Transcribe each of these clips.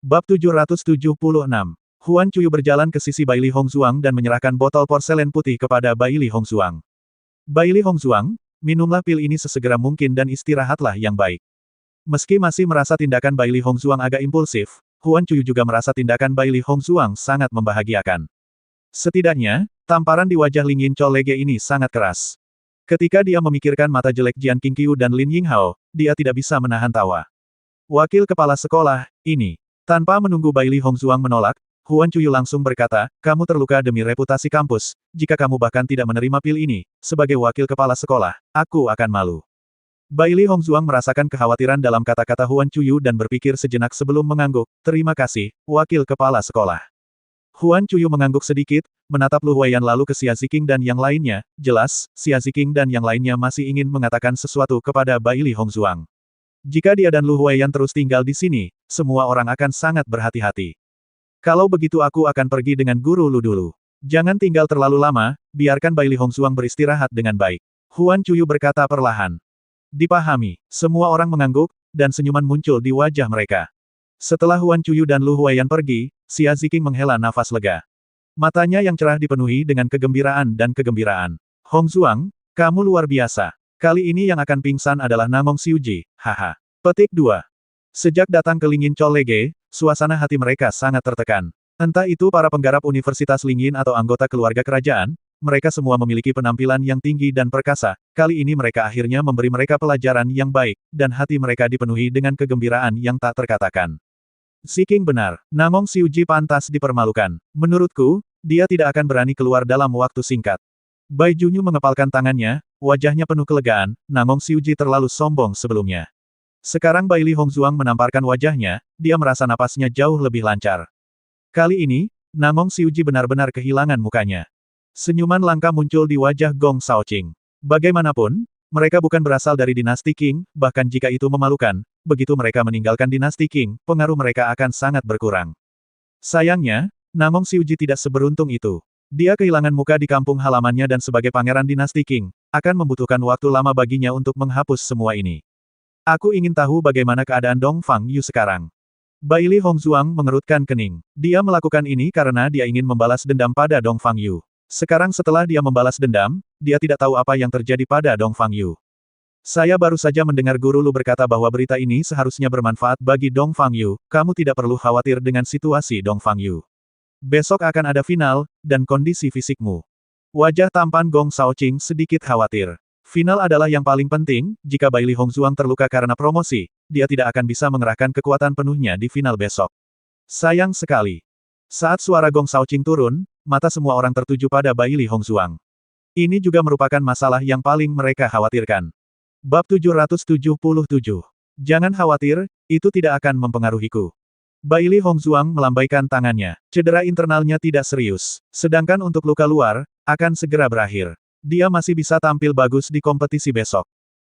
Bab 776. Huan Cuyu berjalan ke sisi Bai Li Hongzuang dan menyerahkan botol porselen putih kepada Bai Li Hongzuang. Bai Li Hongzuang, minumlah pil ini sesegera mungkin dan istirahatlah yang baik. Meski masih merasa tindakan Bai Li Hongzuang agak impulsif, Huan Cuyu juga merasa tindakan Bai Li Hongzuang sangat membahagiakan. Setidaknya, tamparan di wajah Ling Yin Cholege ini sangat keras. Ketika dia memikirkan mata jelek Jian Qingqiu dan Lin Yinghao, dia tidak bisa menahan tawa. Wakil kepala sekolah, ini. Tanpa menunggu Bai Li Hongzuang menolak, Huan Cuyu langsung berkata, kamu terluka demi reputasi kampus, jika kamu bahkan tidak menerima pil ini, sebagai wakil kepala sekolah, aku akan malu. Bai Li Hongzuang merasakan kekhawatiran dalam kata-kata Huan Cuyu dan berpikir sejenak sebelum mengangguk, terima kasih, wakil kepala sekolah. Huan Cuyu mengangguk sedikit, menatap Lu Huaiyan lalu ke Xia Ziqing dan yang lainnya, jelas, Xia Ziqing dan yang lainnya masih ingin mengatakan sesuatu kepada Bai Li Hongzuang. Jika dia dan Lu Huaiyan terus tinggal di sini, semua orang akan sangat berhati-hati. Kalau begitu aku akan pergi dengan guru Lu dulu. Jangan tinggal terlalu lama, biarkan Bai Li Hongzuang beristirahat dengan baik. Huan Cuyu berkata perlahan. Dipahami, semua orang mengangguk, dan senyuman muncul di wajah mereka. Setelah Huan Cuyu dan Lu Huaiyan pergi, Xia Ziqing menghela nafas lega. Matanya yang cerah dipenuhi dengan kegembiraan dan kegembiraan. Hongzuang, kamu luar biasa. Kali ini yang akan pingsan adalah Namong Xiuji, haha. Petik 2. Sejak datang ke Ling Yin Cholege, suasana hati mereka sangat tertekan. Entah itu para penggarap Universitas Ling Yin atau anggota keluarga kerajaan, mereka semua memiliki penampilan yang tinggi dan perkasa, kali ini mereka akhirnya memberi mereka pelajaran yang baik, dan hati mereka dipenuhi dengan kegembiraan yang tak terkatakan. Ziqing benar, Namong Xiuji pantas dipermalukan. Menurutku, dia tidak akan berani keluar dalam waktu singkat. Bai Junyu mengepalkan tangannya, wajahnya penuh kelegaan, Namong Xiuji terlalu sombong sebelumnya. Sekarang Bai Li Hongzuang menamparkan wajahnya, dia merasa napasnya jauh lebih lancar. Kali ini, Namong Xiuji benar-benar kehilangan mukanya. Senyuman langka muncul di wajah Gong Shaoqing. Bagaimanapun, mereka bukan berasal dari dinasti Qing, bahkan jika itu memalukan, begitu mereka meninggalkan dinasti Qing, pengaruh mereka akan sangat berkurang. Sayangnya, Namong Xiuji tidak seberuntung itu. Dia kehilangan muka di kampung halamannya dan sebagai pangeran dinasti Qing, akan membutuhkan waktu lama baginya untuk menghapus semua ini. Aku ingin tahu bagaimana keadaan Dong Fang Yu sekarang. Bai Li Hongzuang mengerutkan kening. Dia melakukan ini karena dia ingin membalas dendam pada Dong Fang Yu. Sekarang setelah dia membalas dendam, dia tidak tahu apa yang terjadi pada Dong Fang Yu. Saya baru saja mendengar guru Lu berkata bahwa berita ini seharusnya bermanfaat bagi Dong Fang Yu, kamu tidak perlu khawatir dengan situasi Dong Fang Yu. Besok akan ada final, dan kondisi fisikmu. Wajah tampan Gong Shaoqing sedikit khawatir. Final adalah yang paling penting, jika Bai Li Hongzuang terluka karena promosi, dia tidak akan bisa mengerahkan kekuatan penuhnya di final besok. Sayang sekali. Saat suara Gong Shaoqing turun, mata semua orang tertuju pada Bai Li Hongzuang. Ini juga merupakan masalah yang paling mereka khawatirkan. Bab 777. Jangan khawatir, itu tidak akan mempengaruhiku. Bai Li Hongzuang melambaikan tangannya. Cedera internalnya tidak serius. Sedangkan untuk luka luar, akan segera berakhir. Dia masih bisa tampil bagus di kompetisi besok.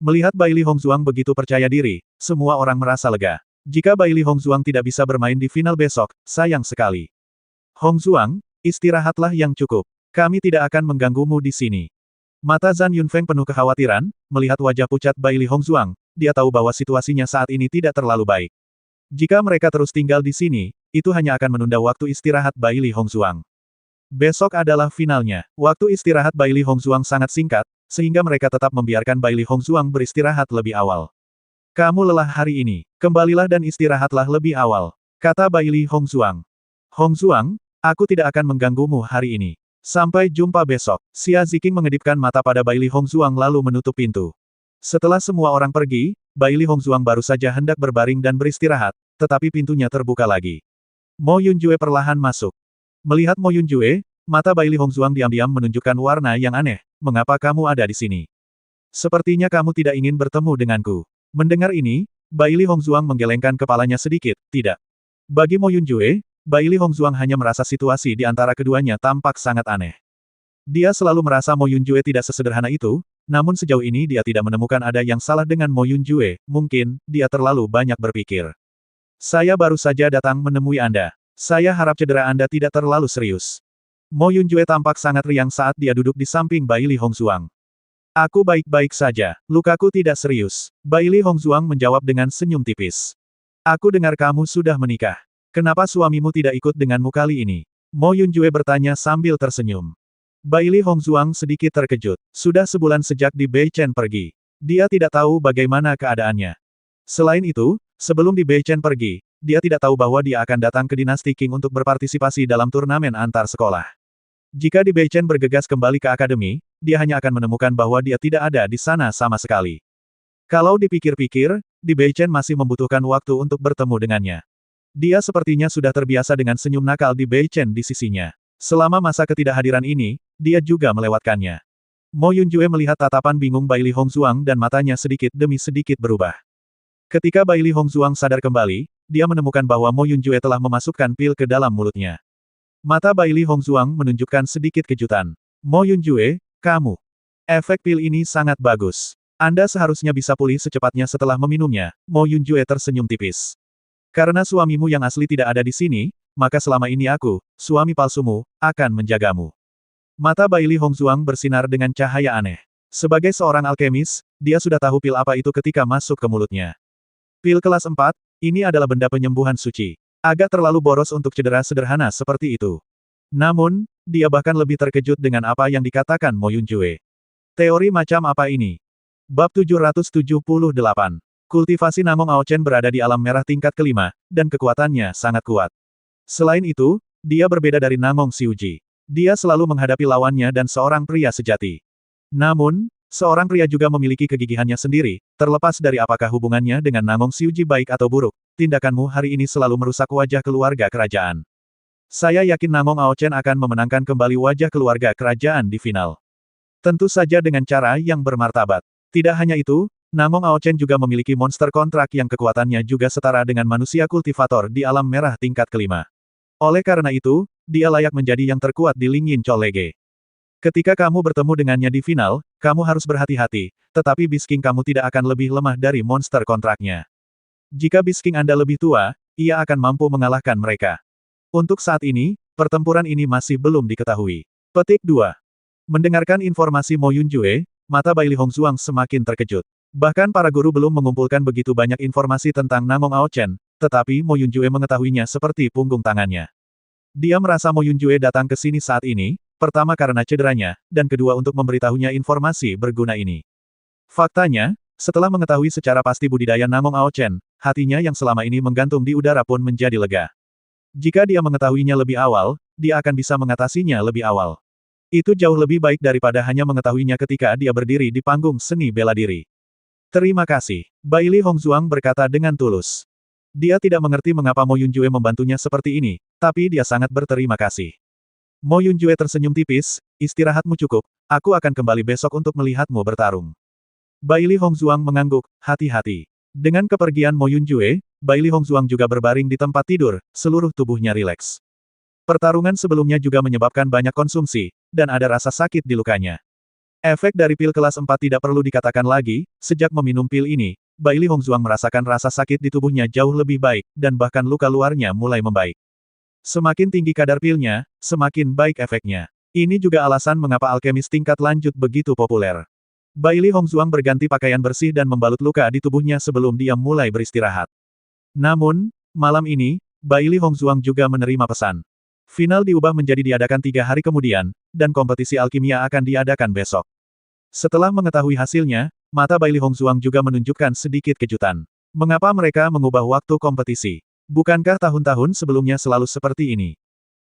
Melihat Bai Li Hongzuang begitu percaya diri, semua orang merasa lega. Jika Bai Li Hongzuang tidak bisa bermain di final besok, sayang sekali. Hongzuang, istirahatlah yang cukup. Kami tidak akan mengganggumu di sini. Mata Zhan Yunfeng penuh kekhawatiran, melihat wajah pucat Bai Li Hongzuang, dia tahu bahwa situasinya saat ini tidak terlalu baik. Jika mereka terus tinggal di sini, itu hanya akan menunda waktu istirahat Bai Li Hongzuang. Besok adalah finalnya. Waktu istirahat Bai Li Hongzuang sangat singkat, sehingga mereka tetap membiarkan Bai Li Hongzuang beristirahat lebih awal. Kamu lelah hari ini. Kembalilah dan istirahatlah lebih awal, kata Bai Li Hongzuang. Hongzuang, aku tidak akan mengganggumu hari ini. Sampai jumpa besok. Xia Ziqing mengedipkan mata pada Bai Li Hongzuang lalu menutup pintu. Setelah semua orang pergi, Bai Li Hongzuang baru saja hendak berbaring dan beristirahat, tetapi pintunya terbuka lagi. Mo Yunjue perlahan masuk. Melihat Mo Yunjue, mata Bai Li Hongzuang diam-diam menunjukkan warna yang aneh. Mengapa kamu ada di sini? Sepertinya kamu tidak ingin bertemu denganku. Mendengar ini, Bai Li Hongzuang menggelengkan kepalanya sedikit, tidak. Bagi Mo Yunjue, Bai Li Hongzuang hanya merasa situasi di antara keduanya tampak sangat aneh. Dia selalu merasa Mo Yunjue tidak sesederhana itu, namun sejauh ini dia tidak menemukan ada yang salah dengan Mo Yunjue, mungkin, dia terlalu banyak berpikir. Saya baru saja datang menemui Anda. Saya harap cedera Anda tidak terlalu serius. Mo Yunjue tampak sangat riang saat dia duduk di samping Bai Li Hongzuang. Aku baik-baik saja, lukaku tidak serius. Bai Li Hongzuang menjawab dengan senyum tipis. Aku dengar kamu sudah menikah. Kenapa suamimu tidak ikut denganmu kali ini? Mo Yunjue bertanya sambil tersenyum. Baili Hongzuang sedikit terkejut. Sudah sebulan sejak Di Beichen pergi. Dia tidak tahu bagaimana keadaannya. Selain itu, sebelum Di Beichen pergi, dia tidak tahu bahwa dia akan datang ke dinasti Qing untuk berpartisipasi dalam turnamen antar sekolah. Jika Di Beichen bergegas kembali ke akademi, dia hanya akan menemukan bahwa dia tidak ada di sana sama sekali. Kalau dipikir-pikir, Di Beichen masih membutuhkan waktu untuk bertemu dengannya. Dia sepertinya sudah terbiasa dengan senyum nakal Di Beichen di sisinya. Selama masa ketidakhadiran ini, dia juga melewatkannya. Mo Yunjue melihat tatapan bingung Baili Hongzuang dan matanya sedikit demi sedikit berubah. Ketika Baili Hongzuang sadar kembali, dia menemukan bahwa Mo Yunjue telah memasukkan pil ke dalam mulutnya. Mata Baili Hongzuang menunjukkan sedikit kejutan. Mo Yunjue, kamu. Efek pil ini sangat bagus. Anda seharusnya bisa pulih secepatnya setelah meminumnya. Mo Yunjue tersenyum tipis. Karena suamimu yang asli tidak ada di sini, maka selama ini aku, suami palsumu, akan menjagamu. Mata Baili Hongzuang bersinar dengan cahaya aneh. Sebagai seorang alkemis, dia sudah tahu pil apa itu ketika masuk ke mulutnya. Pil kelas 4, ini adalah benda penyembuhan suci. Agak terlalu boros untuk cedera sederhana seperti itu. Namun, dia bahkan lebih terkejut dengan apa yang dikatakan Mo Yunjue. Teori macam apa ini? Bab 778. Kultivasi Namong Aochen berada di alam merah tingkat kelima, dan kekuatannya sangat kuat. Selain itu, dia berbeda dari Namong Xiuji. Dia selalu menghadapi lawannya dan seorang pria sejati. Namun, seorang pria juga memiliki kegigihannya sendiri, terlepas dari apakah hubungannya dengan Namong Xiuji baik atau buruk. Tindakanmu hari ini selalu merusak wajah keluarga kerajaan. Saya yakin Namong Aochen akan memenangkan kembali wajah keluarga kerajaan di final. Tentu saja dengan cara yang bermartabat. Tidak hanya itu, Namong Aochen juga memiliki monster kontrak yang kekuatannya juga setara dengan manusia kultivator di alam merah tingkat kelima. Oleh karena itu, dia layak menjadi yang terkuat di Lingyin Cholege. Ketika kamu bertemu dengannya di final, kamu harus berhati-hati, tetapi Beast King kamu tidak akan lebih lemah dari monster kontraknya. Jika Beast King Anda lebih tua, ia akan mampu mengalahkan mereka. Untuk saat ini, pertempuran ini masih belum diketahui. Petik 2. Mendengarkan informasi Mo Yunjue, mata Baili Hongzuang semakin terkejut. Bahkan para guru belum mengumpulkan begitu banyak informasi tentang Namong Aochen, tetapi Mo Yunjue mengetahuinya seperti punggung tangannya. Dia merasa Mo Yunjue datang ke sini saat ini, pertama karena cederanya, dan kedua untuk memberitahunya informasi berguna ini. Faktanya, setelah mengetahui secara pasti budidaya Namong Aochen, hatinya yang selama ini menggantung di udara pun menjadi lega. Jika dia mengetahuinya lebih awal, dia akan bisa mengatasinya lebih awal. Itu jauh lebih baik daripada hanya mengetahuinya ketika dia berdiri di panggung seni bela diri. Terima kasih. Baili Hongzuang berkata dengan tulus. Dia tidak mengerti mengapa Mo Yunjue membantunya seperti ini, tapi dia sangat berterima kasih. Mo Yunjue tersenyum tipis, istirahatmu cukup, aku akan kembali besok untuk melihatmu bertarung. Baili Hongzuang mengangguk, hati-hati. Dengan kepergian Mo Yunjue, Baili Hongzuang juga berbaring di tempat tidur, seluruh tubuhnya rileks. Pertarungan sebelumnya juga menyebabkan banyak konsumsi, dan ada rasa sakit di lukanya. Efek dari pil kelas 4 tidak perlu dikatakan lagi, sejak meminum pil ini, Baili Hongzuang merasakan rasa sakit di tubuhnya jauh lebih baik, dan bahkan luka luarnya mulai membaik. Semakin tinggi kadar pilnya, semakin baik efeknya. Ini juga alasan mengapa alkemis tingkat lanjut begitu populer. Baili Hongzuang berganti pakaian bersih dan membalut luka di tubuhnya sebelum dia mulai beristirahat. Namun, malam ini, Baili Hongzuang juga menerima pesan. Final diubah menjadi diadakan 3 hari kemudian, dan kompetisi alkimia akan diadakan besok. Setelah mengetahui hasilnya, mata Baili Hongzuang juga menunjukkan sedikit kejutan. Mengapa mereka mengubah waktu kompetisi? Bukankah tahun-tahun sebelumnya selalu seperti ini?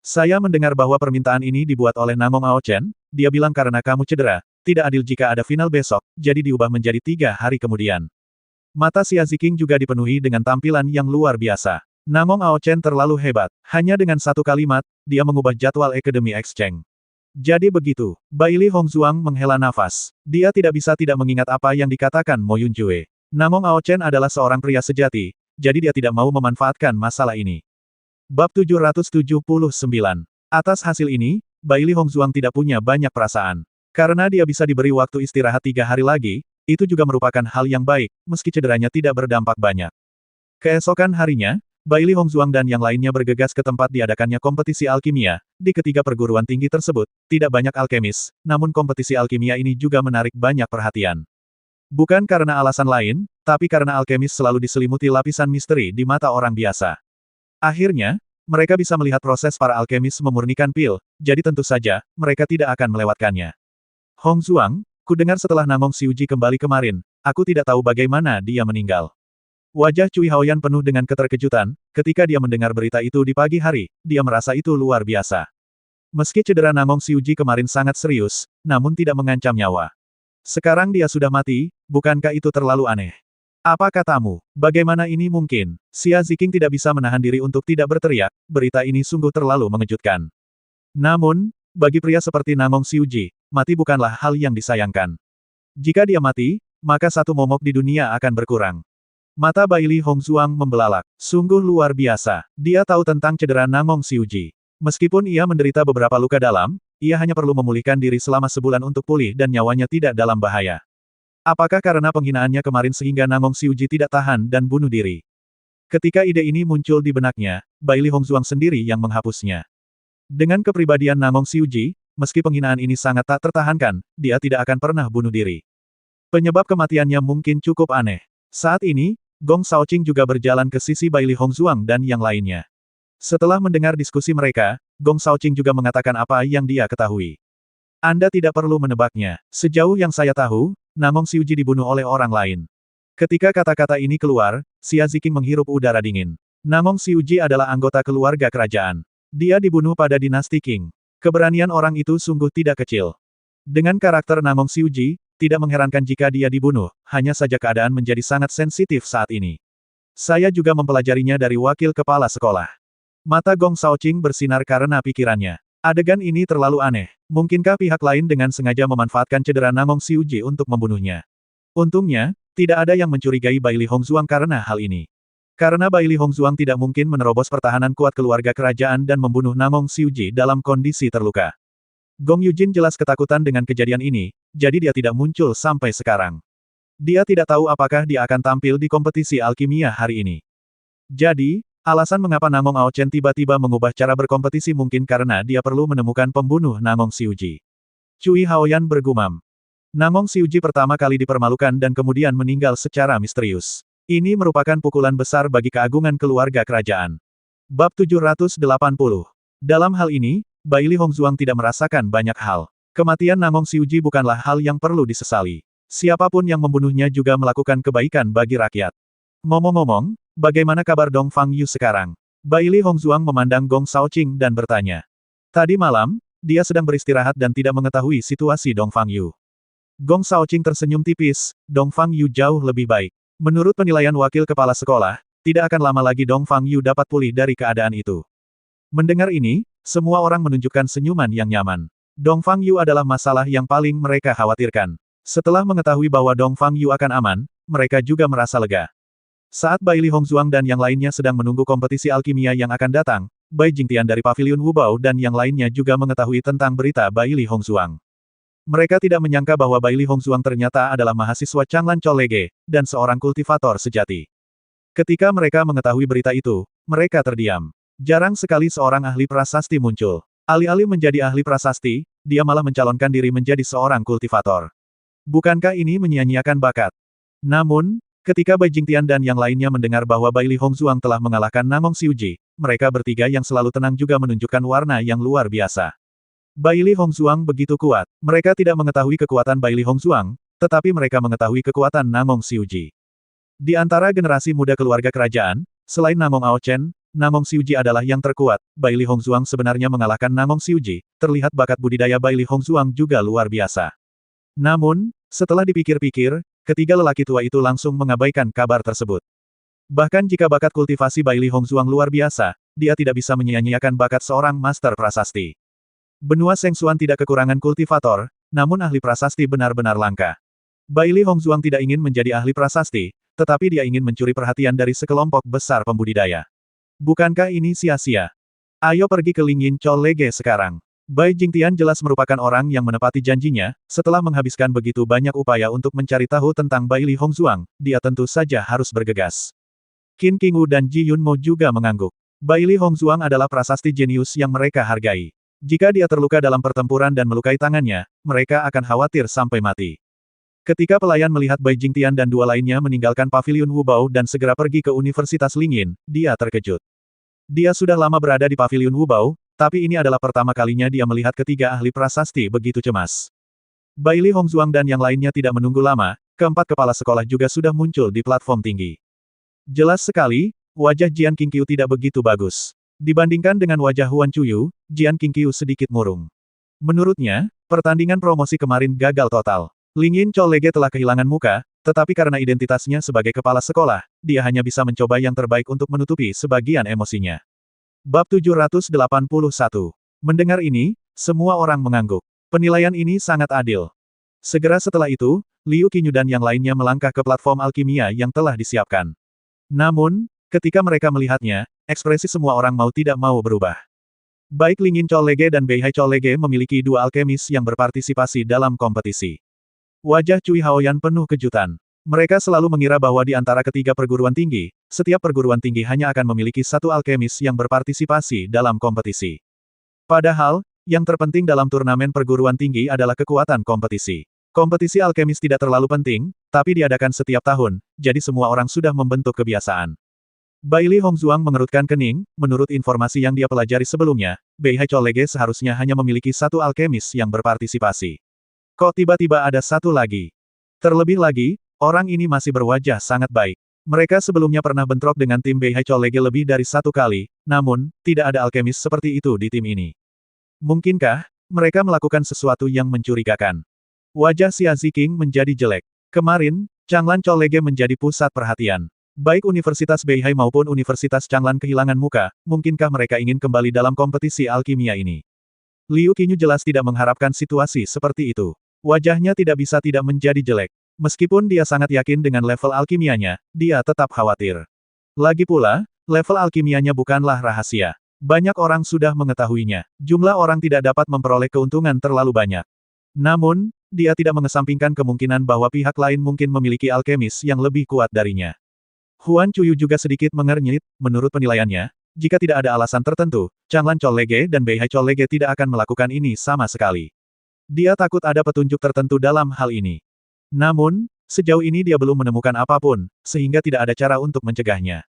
Saya mendengar bahwa permintaan ini dibuat oleh Namong Aochen, dia bilang karena kamu cedera, tidak adil jika ada final besok, jadi diubah menjadi 3 hari kemudian. Mata Xia Ziqing juga dipenuhi dengan tampilan yang luar biasa. Namong Aochen terlalu hebat. Hanya dengan satu kalimat, dia mengubah jadwal Academy Exchange. Jadi begitu, Baili Hongzuang menghela nafas. Dia tidak bisa tidak mengingat apa yang dikatakan Mo Yunjue. Namong Aochen adalah seorang pria sejati, jadi dia tidak mau memanfaatkan masalah ini. Bab 779. Atas hasil ini, Baili Hongzuang tidak punya banyak perasaan. Karena dia bisa diberi waktu istirahat 3 hari lagi, itu juga merupakan hal yang baik, meski cederanya tidak berdampak banyak. Keesokan harinya, Baili Hongzuang dan yang lainnya bergegas ke tempat diadakannya kompetisi alkimia. Di ketiga perguruan tinggi tersebut, tidak banyak alkemis, namun kompetisi alkimia ini juga menarik banyak perhatian. Bukan karena alasan lain, tapi karena alkemis selalu diselimuti lapisan misteri di mata orang biasa. Akhirnya, mereka bisa melihat proses para alkemis memurnikan pil, jadi tentu saja, mereka tidak akan melewatkannya. Hong Zuang, kudengar setelah Namong Xiuji kembali kemarin, aku tidak tahu bagaimana dia meninggal. Wajah Cui Haoyan penuh dengan keterkejutan, ketika dia mendengar berita itu di pagi hari, dia merasa itu luar biasa. Meski cedera Namong Xiuji kemarin sangat serius, namun tidak mengancam nyawa. Sekarang dia sudah mati, bukankah itu terlalu aneh? Apa katamu? Bagaimana ini mungkin? Xia Ziqing tidak bisa menahan diri untuk tidak berteriak, berita ini sungguh terlalu mengejutkan. Namun, bagi pria seperti Namong Xiuji, mati bukanlah hal yang disayangkan. Jika dia mati, maka satu momok di dunia akan berkurang. Mata Baili Hongzuang membelalak. Sungguh luar biasa. Dia tahu tentang cedera Namong Xiuji. Meskipun ia menderita beberapa luka dalam, ia hanya perlu memulihkan diri selama sebulan untuk pulih dan nyawanya tidak dalam bahaya. Apakah karena penghinaannya kemarin sehingga Namong Xiuji tidak tahan dan bunuh diri? Ketika ide ini muncul di benaknya, Baili Hongzuang sendiri yang menghapusnya. Dengan kepribadian Namong Xiuji, meski penghinaan ini sangat tak tertahankan, dia tidak akan pernah bunuh diri. Penyebab kematiannya mungkin cukup aneh. Saat ini, Gong Shaoqing juga berjalan ke sisi Baili Hongzuang dan yang lainnya. Setelah mendengar diskusi mereka, Gong Shaoqing juga mengatakan apa yang dia ketahui. Anda tidak perlu menebaknya. Sejauh yang saya tahu, Namong Xiuji dibunuh oleh orang lain. Ketika kata-kata ini keluar, Xia Ziqing menghirup udara dingin. Namong Xiuji adalah anggota keluarga kerajaan. Dia dibunuh pada dinasti Qing. Keberanian orang itu sungguh tidak kecil. Dengan karakter Namong Xiuji, tidak mengherankan jika dia dibunuh, hanya saja keadaan menjadi sangat sensitif saat ini. Saya juga mempelajarinya dari wakil kepala sekolah. Mata Gong Shaoqing bersinar karena pikirannya. Adegan ini terlalu aneh. Mungkinkah pihak lain dengan sengaja memanfaatkan cedera Namong Xiuji untuk membunuhnya? Untungnya, tidak ada yang mencurigai Baili Hongzuang karena hal ini. Karena Baili Hongzuang tidak mungkin menerobos pertahanan kuat keluarga kerajaan dan membunuh Namong Xiuji dalam kondisi terluka. Gong Yujin jelas ketakutan dengan kejadian ini, jadi dia tidak muncul sampai sekarang. Dia tidak tahu apakah dia akan tampil di kompetisi alkimia hari ini. Jadi, alasan mengapa Namong Aochen tiba-tiba mengubah cara berkompetisi mungkin karena dia perlu menemukan pembunuh Namong Xiuji. Cui Haoyan bergumam. Namong Xiuji pertama kali dipermalukan dan kemudian meninggal secara misterius. Ini merupakan pukulan besar bagi keagungan keluarga kerajaan. Bab 780. Dalam hal ini, Baili Hongzuang tidak merasakan banyak hal. Kematian Namong Xiuji bukanlah hal yang perlu disesali. Siapapun yang membunuhnya juga melakukan kebaikan bagi rakyat. Ngomong-ngomong, bagaimana kabar Dong Fang Yu sekarang? Baili Hongzuang memandang Gong Shaoqing dan bertanya. Tadi malam, dia sedang beristirahat dan tidak mengetahui situasi Dong Fang Yu. Gong Shaoqing tersenyum tipis, Dong Fang Yu jauh lebih baik. Menurut penilaian wakil kepala sekolah, tidak akan lama lagi Dong Fang Yu dapat pulih dari keadaan itu. Mendengar ini, semua orang menunjukkan senyuman yang nyaman. Dong Fang Yu adalah masalah yang paling mereka khawatirkan. Setelah mengetahui bahwa Dong Fang Yu akan aman, mereka juga merasa lega. Saat Baili Hongzuang dan yang lainnya sedang menunggu kompetisi alkimia yang akan datang, Bai Jingtian dari Paviliun Wubao dan yang lainnya juga mengetahui tentang berita Baili Hongzuang. Mereka tidak menyangka bahwa Baili Hongzuang ternyata adalah mahasiswa Changlan Cholege, dan seorang kultivator sejati. Ketika mereka mengetahui berita itu, mereka terdiam. Jarang sekali seorang ahli prasasti muncul. Alih-alih menjadi ahli prasasti, dia malah mencalonkan diri menjadi seorang kultivator. Bukankah ini menyia-nyiakan bakat? Namun, ketika Bai Jingtian dan yang lainnya mendengar bahwa Baili Hongzuang telah mengalahkan Namong Xiuji, mereka bertiga yang selalu tenang juga menunjukkan warna yang luar biasa. Baili Hongzuang begitu kuat. Mereka tidak mengetahui kekuatan Baili Hongzuang, tetapi mereka mengetahui kekuatan Namong Xiuji. Di antara generasi muda keluarga kerajaan, selain Namong Aochen, Namong Xiuji adalah yang terkuat. Baili Hongzuang sebenarnya mengalahkan Namong Xiuji, terlihat bakat budidaya Baili Hongzuang juga luar biasa. Namun, setelah dipikir-pikir, ketiga lelaki tua itu langsung mengabaikan kabar tersebut. Bahkan jika bakat kultivasi Baili Hongzuang luar biasa, dia tidak bisa menyia-nyiakan bakat seorang master prasasti. Benua Sengsuan tidak kekurangan kultivator, namun ahli prasasti benar-benar langka. Baili Hongzuang tidak ingin menjadi ahli prasasti, tetapi dia ingin mencuri perhatian dari sekelompok besar pembudidaya. Bukankah ini sia-sia? Ayo pergi ke Lingyin Cholege sekarang. Bai Jingtian jelas merupakan orang yang menepati janjinya, setelah menghabiskan begitu banyak upaya untuk mencari tahu tentang Baili Hongzuang, dia tentu saja harus bergegas. Qin Qingwu dan Ji Yunmo juga mengangguk. Baili Hongzuang adalah prasasti jenius yang mereka hargai. Jika dia terluka dalam pertempuran dan melukai tangannya, mereka akan khawatir sampai mati. Ketika pelayan melihat Bai Jingtian dan dua lainnya meninggalkan Paviliun Wubao dan segera pergi ke Universitas Lingyin, dia terkejut. Dia sudah lama berada di pavilion Wubao, tapi ini adalah pertama kalinya dia melihat ketiga ahli prasasti begitu cemas. Baili Hongzuang dan yang lainnya tidak menunggu lama, keempat kepala sekolah juga sudah muncul di platform tinggi. Jelas sekali, wajah Jian Qingqiu tidak begitu bagus. Dibandingkan dengan wajah Huan Chuyu, Jian Qingqiu sedikit murung. Menurutnya, pertandingan promosi kemarin gagal total. Lingyin Cholege telah kehilangan muka, tetapi karena identitasnya sebagai kepala sekolah, dia hanya bisa mencoba yang terbaik untuk menutupi sebagian emosinya. Bab 781. Mendengar ini, semua orang mengangguk. Penilaian ini sangat adil. Segera setelah itu, Liu Qinyu dan yang lainnya melangkah ke platform alkimia yang telah disiapkan. Namun, ketika mereka melihatnya, ekspresi semua orang mau tidak mau berubah. Baik Lingyin Cholege dan Beihai Cholege memiliki dua alkemis yang berpartisipasi dalam kompetisi. Wajah Cui Haoyan penuh kejutan. Mereka selalu mengira bahwa di antara ketiga perguruan tinggi, setiap perguruan tinggi hanya akan memiliki satu alkemis yang berpartisipasi dalam kompetisi. Padahal, yang terpenting dalam turnamen perguruan tinggi adalah kekuatan kompetisi. Kompetisi alkemis tidak terlalu penting, tapi diadakan setiap tahun, jadi semua orang sudah membentuk kebiasaan. Baili Hongzuang mengerutkan kening, menurut informasi yang dia pelajari sebelumnya, Beihai Cholege seharusnya hanya memiliki satu alkemis yang berpartisipasi. Kok tiba-tiba ada satu lagi? Terlebih lagi, orang ini masih berwajah sangat baik. Mereka sebelumnya pernah bentrok dengan tim Beihai Cholege lebih dari satu kali, namun, tidak ada alkemis seperti itu di tim ini. Mungkinkah mereka melakukan sesuatu yang mencurigakan? Wajah Xia Ziqing menjadi jelek. Kemarin, Changlan Cholege menjadi pusat perhatian. Baik Universitas Beihai maupun Universitas Changlan kehilangan muka, mungkinkah mereka ingin kembali dalam kompetisi alkimia ini? Liu Qinyu jelas tidak mengharapkan situasi seperti itu. Wajahnya tidak bisa tidak menjadi jelek. Meskipun dia sangat yakin dengan level alkimianya, dia tetap khawatir. Lagi pula, level alkimianya bukanlah rahasia. Banyak orang sudah mengetahuinya. Jumlah orang tidak dapat memperoleh keuntungan terlalu banyak. Namun, dia tidak mengesampingkan kemungkinan bahwa pihak lain mungkin memiliki alkemis yang lebih kuat darinya. Huan Chuyu juga sedikit mengernyit, menurut penilaiannya, jika tidak ada alasan tertentu, Changlan Cholege dan Beihai Cholege tidak akan melakukan ini sama sekali. Dia takut ada petunjuk tertentu dalam hal ini. Namun, sejauh ini dia belum menemukan apapun, sehingga tidak ada cara untuk mencegahnya.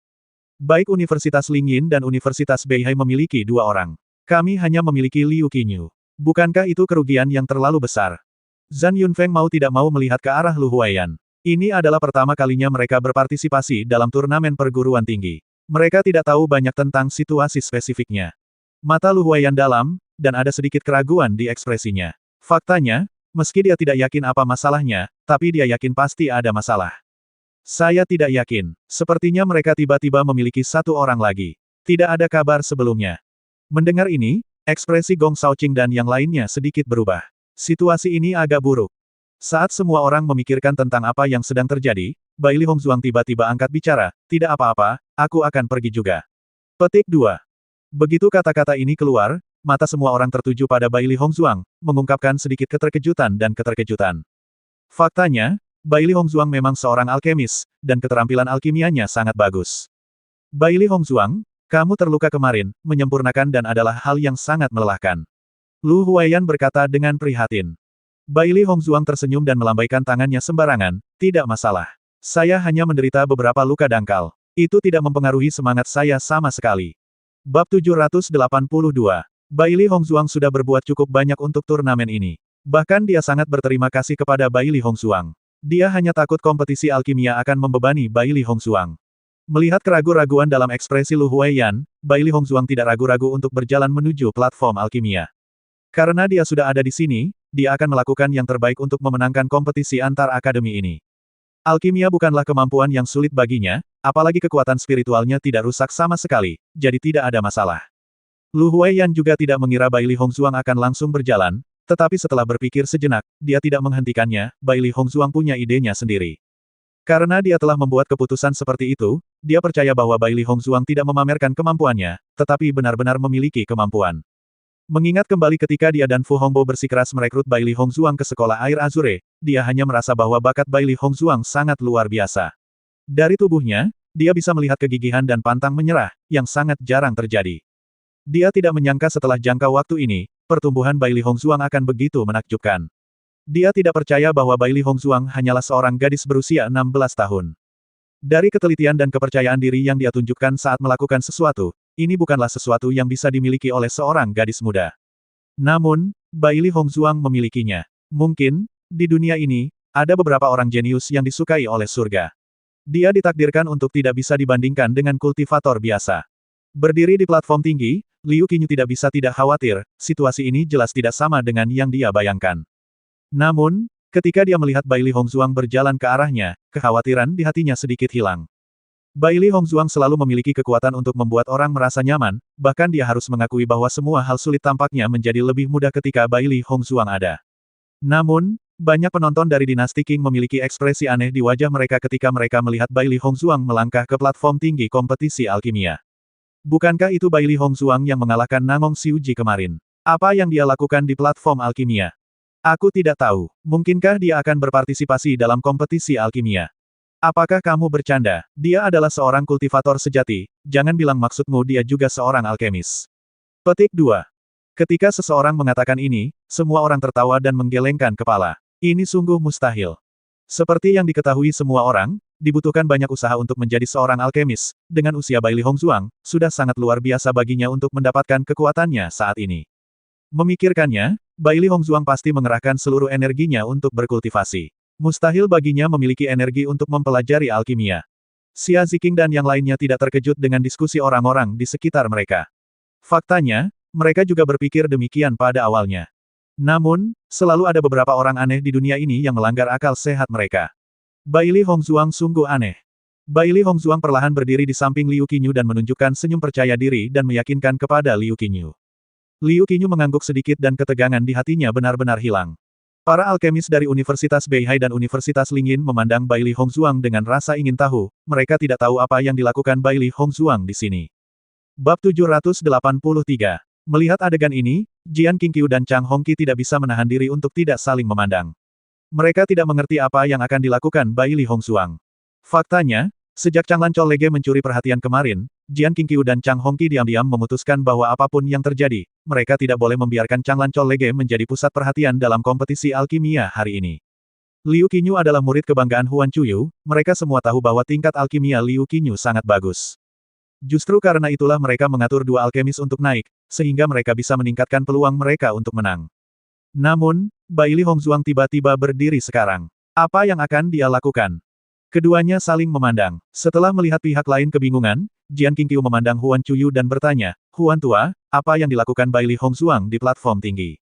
Baik Universitas Lingyin dan Universitas Beihai memiliki dua orang. Kami hanya memiliki Liu Qinyu. Bukankah itu kerugian yang terlalu besar? Zhan Yunfeng mau tidak mau melihat ke arah Lu Huaiyan. Ini adalah pertama kalinya mereka berpartisipasi dalam turnamen perguruan tinggi. Mereka tidak tahu banyak tentang situasi spesifiknya. Mata Lu Huaiyan dalam, dan ada sedikit keraguan di ekspresinya. Faktanya, meski dia tidak yakin apa masalahnya, tapi dia yakin pasti ada masalah. Saya tidak yakin. Sepertinya mereka tiba-tiba memiliki satu orang lagi. Tidak ada kabar sebelumnya. Mendengar ini, ekspresi Gong Shaoqing dan yang lainnya sedikit berubah. Situasi ini agak buruk. Saat semua orang memikirkan tentang apa yang sedang terjadi, Baili Hongzuang tiba-tiba angkat bicara, tidak apa-apa, aku akan pergi juga. Petik 2. Begitu kata-kata ini keluar, mata semua orang tertuju pada Baili Hongzuang, mengungkapkan sedikit keterkejutan dan keterkejutan. Faktanya, Baili Hongzuang memang seorang alkemis, dan keterampilan alkimianya sangat bagus. Baili Hongzuang, kamu terluka kemarin, menyempurnakan dan adalah hal yang sangat melelahkan. Lu Huaiyan berkata dengan prihatin. Baili Hongzuang tersenyum dan melambaikan tangannya sembarangan, tidak masalah. Saya hanya menderita beberapa luka dangkal. Itu tidak mempengaruhi semangat saya sama sekali. Bab 782. Baili Hongzuang sudah berbuat cukup banyak untuk turnamen ini. Bahkan dia sangat berterima kasih kepada Baili Hongzuang. Dia hanya takut kompetisi alkimia akan membebani Baili Hongzuang. Melihat keraguan-raguan dalam ekspresi Lu Huaiyan, Baili Hongzuang tidak ragu-ragu untuk berjalan menuju platform alkimia. Karena dia sudah ada di sini, dia akan melakukan yang terbaik untuk memenangkan kompetisi antar akademi ini. Alkimia bukanlah kemampuan yang sulit baginya, apalagi kekuatan spiritualnya tidak rusak sama sekali, jadi tidak ada masalah. Lu Huaiyan juga tidak mengira Baili Hongzuang akan langsung berjalan, tetapi setelah berpikir sejenak, dia tidak menghentikannya, Baili Hongzuang punya idenya sendiri. Karena dia telah membuat keputusan seperti itu, dia percaya bahwa Baili Hongzuang tidak memamerkan kemampuannya, tetapi benar-benar memiliki kemampuan. Mengingat kembali ketika dia dan Fu Hongbo bersikeras merekrut Baili Hongzuang ke sekolah air Azure, dia hanya merasa bahwa bakat Baili Hongzuang sangat luar biasa. Dari tubuhnya, dia bisa melihat kegigihan dan pantang menyerah, yang sangat jarang terjadi. Dia tidak menyangka setelah jangka waktu ini, pertumbuhan Baili Hongzuang akan begitu menakjubkan. Dia tidak percaya bahwa Baili Hongzuang hanyalah seorang gadis berusia 16 tahun. Dari ketelitian dan kepercayaan diri yang dia tunjukkan saat melakukan sesuatu, ini bukanlah sesuatu yang bisa dimiliki oleh seorang gadis muda. Namun, Bailey Hongzuang memilikinya. Mungkin, di dunia ini, ada beberapa orang jenius yang disukai oleh surga. Dia ditakdirkan untuk tidak bisa dibandingkan dengan kultivator biasa. Berdiri di platform tinggi, Liu Qinyu tidak bisa tidak khawatir, situasi ini jelas tidak sama dengan yang dia bayangkan. Namun, ketika dia melihat Bailey Hongzuang berjalan ke arahnya, kekhawatiran di hatinya sedikit hilang. Bailey Hongzuang selalu memiliki kekuatan untuk membuat orang merasa nyaman, bahkan dia harus mengakui bahwa semua hal sulit tampaknya menjadi lebih mudah ketika Bailey Hongzuang ada. Namun, banyak penonton dari dinasti Qing memiliki ekspresi aneh di wajah mereka ketika mereka melihat Bailey Hongzuang melangkah ke platform tinggi kompetisi alkimia. Bukankah itu Bailey Hongzuang yang mengalahkan Nangong Xiuji kemarin? Apa yang dia lakukan di platform alkimia? Aku tidak tahu. Mungkinkah dia akan berpartisipasi dalam kompetisi alkimia? Apakah kamu bercanda? Dia adalah seorang kultivator sejati, jangan bilang maksudmu dia juga seorang alkemis. Petik 2. Ketika seseorang mengatakan ini, semua orang tertawa dan menggelengkan kepala. Ini sungguh mustahil. Seperti yang diketahui semua orang, dibutuhkan banyak usaha untuk menjadi seorang alkemis, dengan usia Bailey Hongzuang, sudah sangat luar biasa baginya untuk mendapatkan kekuatannya saat ini. Memikirkannya, Bailey Hongzuang pasti mengerahkan seluruh energinya untuk berkultivasi. Mustahil baginya memiliki energi untuk mempelajari alkimia. Xia Ziqing dan yang lainnya tidak terkejut dengan diskusi orang-orang di sekitar mereka. Faktanya, mereka juga berpikir demikian pada awalnya. Namun, selalu ada beberapa orang aneh di dunia ini yang melanggar akal sehat mereka. Bailey Hongzuang sungguh aneh. Bailey Hongzuang perlahan berdiri di samping Liu Qinyu dan menunjukkan senyum percaya diri dan meyakinkan kepada Liu Qinyu. Liu Qinyu mengangguk sedikit dan ketegangan di hatinya benar-benar hilang. Para alkemis dari Universitas Beihai dan Universitas Lingyin memandang Bailey Hongzuang dengan rasa ingin tahu, mereka tidak tahu apa yang dilakukan Bailey Hongzuang di sini. Bab 783. Melihat adegan ini, Jian Qingqiu dan Chang Hongqi tidak bisa menahan diri untuk tidak saling memandang. Mereka tidak mengerti apa yang akan dilakukan Bailey Hongzuang. Faktanya, sejak Chang Lancol Lege mencuri perhatian kemarin, Jian Qingqiu dan Chang Hongqi diam-diam memutuskan bahwa apapun yang terjadi, mereka tidak boleh membiarkan Chang Lancol Lege menjadi pusat perhatian dalam kompetisi alkimia hari ini. Liu Qinyu adalah murid kebanggaan Huan Chuyu, mereka semua tahu bahwa tingkat alkimia Liu Qinyu sangat bagus. Justru karena itulah mereka mengatur dua alkemis untuk naik, sehingga mereka bisa meningkatkan peluang mereka untuk menang. Namun, Bailey Hongzuang tiba-tiba berdiri sekarang. Apa yang akan dia lakukan? Keduanya saling memandang. Setelah melihat pihak lain kebingungan, Jian Qingqiu memandang Huan Chuyu dan bertanya, "Huan Tua, apa yang dilakukan Bailey Hongzuang di platform tinggi?"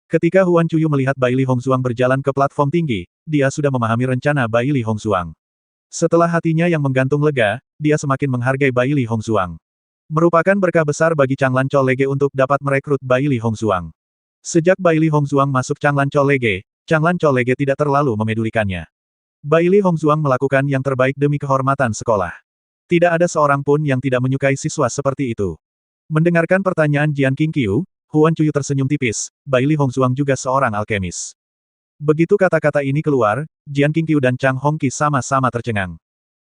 Ketika Huan Chuyu melihat Bailey Hongzuang berjalan ke platform tinggi, dia sudah memahami rencana Bailey Hongzuang. Setelah hatinya yang menggantung lega, dia semakin menghargai Bailey Hongzuang. Merupakan berkah besar bagi Chang Lancol Lege untuk dapat merekrut Bailey Hongzuang. Sejak Bailey Hongzuang masuk Chang Lancol Lege, Chang Lancol Lege tidak terlalu memedulikannya. Bailey Hongzuang melakukan yang terbaik demi kehormatan sekolah. Tidak ada seorang pun yang tidak menyukai siswa seperti itu. Mendengarkan pertanyaan Jian Qingqiu, Huan Chuyu tersenyum tipis, Bailey Hongzuang juga seorang alkemis. Begitu kata-kata ini keluar, Jian Qingqiu dan Chang Hongqi sama-sama tercengang.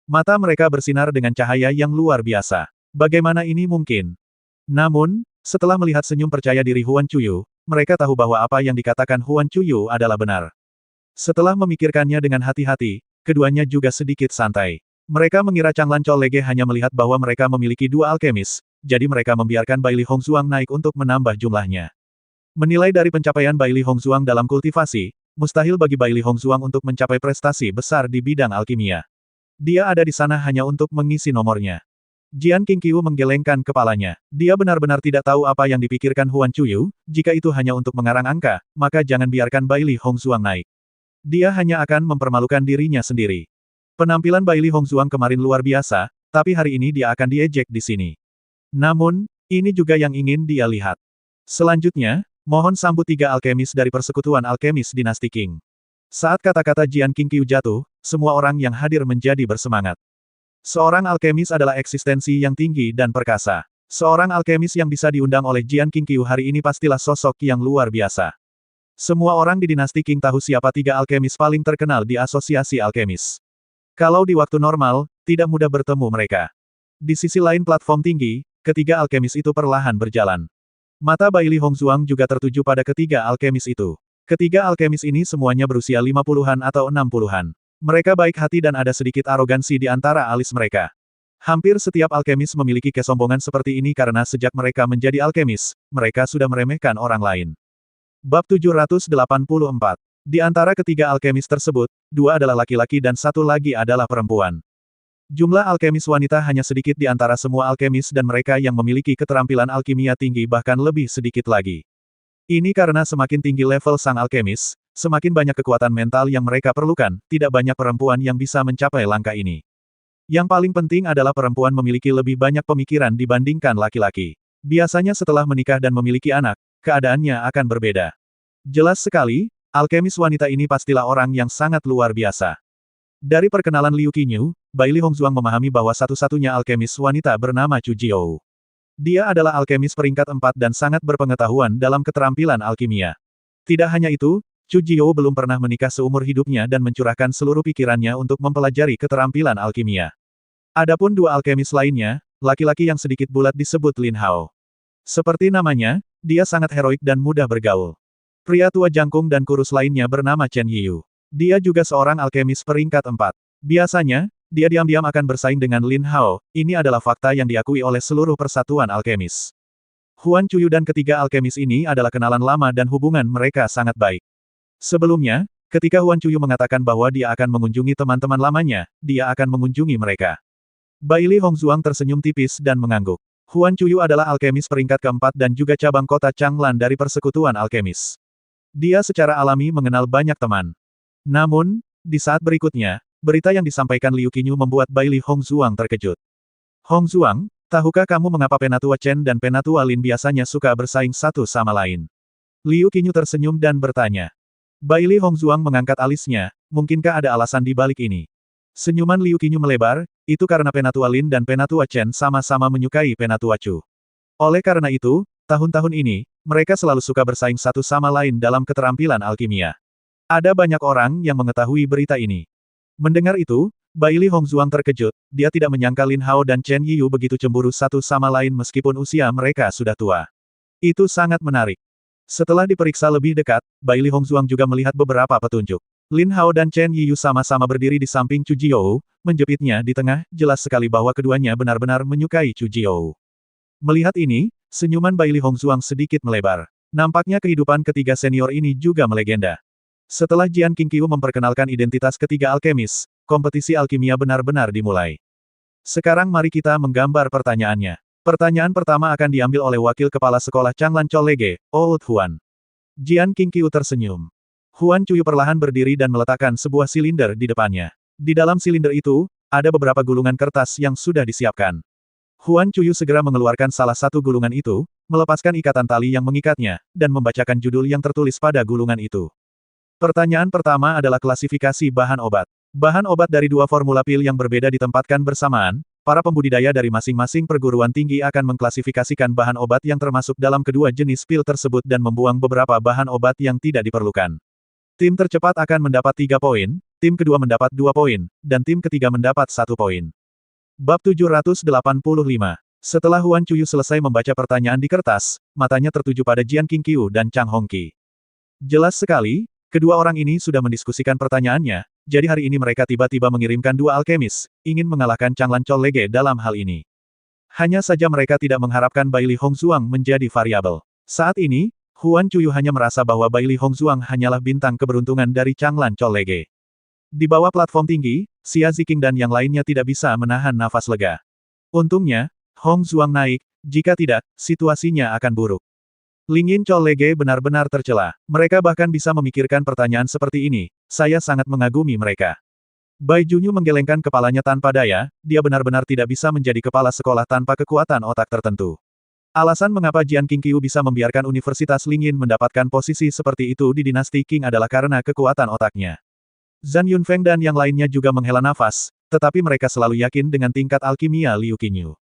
Mata mereka bersinar dengan cahaya yang luar biasa. Bagaimana ini mungkin? Namun, setelah melihat senyum percaya diri Huan Chuyu, mereka tahu bahwa apa yang dikatakan Huan Chuyu adalah benar. Setelah memikirkannya dengan hati-hati, keduanya juga sedikit santai. Mereka mengira Chang Lancol Lege hanya melihat bahwa mereka memiliki dua alkemis, jadi mereka membiarkan Bailey Hongzuang naik untuk menambah jumlahnya. Menilai dari pencapaian Bailey Hongzuang dalam kultivasi, mustahil bagi Bailey Hongzuang untuk mencapai prestasi besar di bidang alkimia. Dia ada di sana hanya untuk mengisi nomornya. Jian Qingqiu menggelengkan kepalanya. Dia benar-benar tidak tahu apa yang dipikirkan Huan Chuyu, jika itu hanya untuk mengarang angka, maka jangan biarkan Bailey Hongzuang naik. Dia hanya akan mempermalukan dirinya sendiri. Penampilan Bailey Hongzuang kemarin luar biasa, tapi hari ini dia akan diejek di sini. Namun, ini juga yang ingin dia lihat. Selanjutnya, mohon sambut tiga alkemis dari persekutuan alkemis dinasti Qing. Saat kata-kata Jian Qingqiu jatuh, semua orang yang hadir menjadi bersemangat. Seorang alkemis adalah eksistensi yang tinggi dan perkasa. Seorang alkemis yang bisa diundang oleh Jian Qingqiu hari ini pastilah sosok yang luar biasa. Semua orang di dinasti Qing tahu siapa tiga alkemis paling terkenal di asosiasi alkemis. Kalau di waktu normal, tidak mudah bertemu mereka. Di sisi lain platform tinggi, ketiga alkemis itu perlahan berjalan. Mata Bailey Hongzuang juga tertuju pada ketiga alkemis itu. Ketiga alkemis ini semuanya berusia 50-an atau 60-an. Mereka baik hati dan ada sedikit arogansi di antara alis mereka. Hampir setiap alkemis memiliki kesombongan seperti ini karena sejak mereka menjadi alkemis, mereka sudah meremehkan orang lain. Bab 784. Di antara ketiga alkemis tersebut, dua adalah laki-laki dan satu lagi adalah perempuan. Jumlah alkemis wanita hanya sedikit di antara semua alkemis dan mereka yang memiliki keterampilan alkimia tinggi bahkan lebih sedikit lagi. Ini karena semakin tinggi level sang alkemis, semakin banyak kekuatan mental yang mereka perlukan, tidak banyak perempuan yang bisa mencapai langkah ini. Yang paling penting adalah perempuan memiliki lebih banyak pemikiran dibandingkan laki-laki. Biasanya setelah menikah dan memiliki anak, keadaannya akan berbeda. Jelas sekali, alkemis wanita ini pastilah orang yang sangat luar biasa. Dari perkenalan Liu Qinyu, Bai Li Hongzuang memahami bahwa satu-satunya alkemis wanita bernama Chu Jiou. Dia adalah alkemis peringkat 4 dan sangat berpengetahuan dalam keterampilan alkimia. Tidak hanya itu, Chu Jiou belum pernah menikah seumur hidupnya dan mencurahkan seluruh pikirannya untuk mempelajari keterampilan alkimia. Adapun dua alkemis lainnya, laki-laki yang sedikit bulat disebut Lin Hao. Seperti namanya, dia sangat heroik dan mudah bergaul. Pria tua jangkung dan kurus lainnya bernama Chen Yiyu. Dia juga seorang alkemis peringkat 4. Biasanya, dia diam-diam akan bersaing dengan Lin Hao, ini adalah fakta yang diakui oleh seluruh persatuan alkemis. Huan Chuyu dan ketiga alkemis ini adalah kenalan lama dan hubungan mereka sangat baik. Sebelumnya, ketika Huan Chuyu mengatakan bahwa dia akan mengunjungi teman-teman lamanya, dia akan mengunjungi mereka. Bai Li Hongzuang tersenyum tipis dan mengangguk. Huan Chuyu adalah alkemis peringkat keempat dan juga cabang kota Changlan dari persekutuan alkemis. Dia secara alami mengenal banyak teman. Namun, di saat berikutnya, berita yang disampaikan Liu Qinyu membuat Bai Li Hongzuang terkejut. Hongzuang, tahukah kamu mengapa Penatua Chen dan Penatua Lin biasanya suka bersaing satu sama lain? Liu Qinyu tersenyum dan bertanya. Bai Li Hongzuang mengangkat alisnya, mungkinkah ada alasan di balik ini? Senyuman Liu Qinyu melebar, itu karena Penatua Lin dan Penatua Chen sama-sama menyukai Penatua Chu. Oleh karena itu, tahun-tahun ini, mereka selalu suka bersaing satu sama lain dalam keterampilan alkimia. Ada banyak orang yang mengetahui berita ini. Mendengar itu, Bai Li Hongzuang terkejut, dia tidak menyangka Lin Hao dan Chen Yiyu begitu cemburu satu sama lain meskipun usia mereka sudah tua. Itu sangat menarik. Setelah diperiksa lebih dekat, Bai Li Hongzuang juga melihat beberapa petunjuk. Lin Hao dan Chen Yiyu sama-sama berdiri di samping Chu Jiou, menjepitnya di tengah, jelas sekali bahwa keduanya benar-benar menyukai Chu Jiou. Melihat ini, senyuman Bai Li Hongzuang sedikit melebar. Nampaknya kehidupan ketiga senior ini juga melegenda. Setelah Jian Qingqiu memperkenalkan identitas ketiga alkemis, kompetisi alkimia benar-benar dimulai. Sekarang mari kita menggambar pertanyaannya. Pertanyaan pertama akan diambil oleh wakil kepala sekolah Changlan Chollege, Oud Huan. Jian Qingqiu tersenyum. Huan Chuyu perlahan berdiri dan meletakkan sebuah silinder di depannya. Di dalam silinder itu, ada beberapa gulungan kertas yang sudah disiapkan. Huan Chuyu segera mengeluarkan salah satu gulungan itu, melepaskan ikatan tali yang mengikatnya, dan membacakan judul yang tertulis pada gulungan itu. Pertanyaan pertama adalah klasifikasi bahan obat. Bahan obat dari dua formula pil yang berbeda ditempatkan bersamaan. Para pembudidaya dari masing-masing perguruan tinggi akan mengklasifikasikan bahan obat yang termasuk dalam kedua jenis pil tersebut dan membuang beberapa bahan obat yang tidak diperlukan. Tim tercepat akan mendapat 3 poin, tim kedua mendapat 2 poin, dan tim ketiga mendapat 1 poin. Bab 785. Setelah Huan Chuyu selesai membaca pertanyaan di kertas, matanya tertuju pada Jian Qingqiu dan Chang Hongqi. Jelas sekali, kedua orang ini sudah mendiskusikan pertanyaannya, jadi hari ini mereka tiba-tiba mengirimkan dua alkemis, ingin mengalahkan Changlan Chollege dalam hal ini. Hanya saja mereka tidak mengharapkan Bai Li Hongzuang menjadi variabel. Saat ini, Huan Chuyu hanya merasa bahwa Bai Li Hongzuang hanyalah bintang keberuntungan dari Changlan Chollege. Di bawah platform tinggi, Xia Ziqing dan yang lainnya tidak bisa menahan nafas lega. Untungnya, Hongzuang naik, jika tidak, situasinya akan buruk. Lingyin Chollege benar-benar tercela. Mereka bahkan bisa memikirkan pertanyaan seperti ini, saya sangat mengagumi mereka. Bai Junyu menggelengkan kepalanya tanpa daya, dia benar-benar tidak bisa menjadi kepala sekolah tanpa kekuatan otak tertentu. Alasan mengapa Jian Qingqiu bisa membiarkan Universitas Lingyin mendapatkan posisi seperti itu di dinasti Qing adalah karena kekuatan otaknya. Zhan Yunfeng dan yang lainnya juga menghela nafas, tetapi mereka selalu yakin dengan tingkat alkimia Liu Qinyu.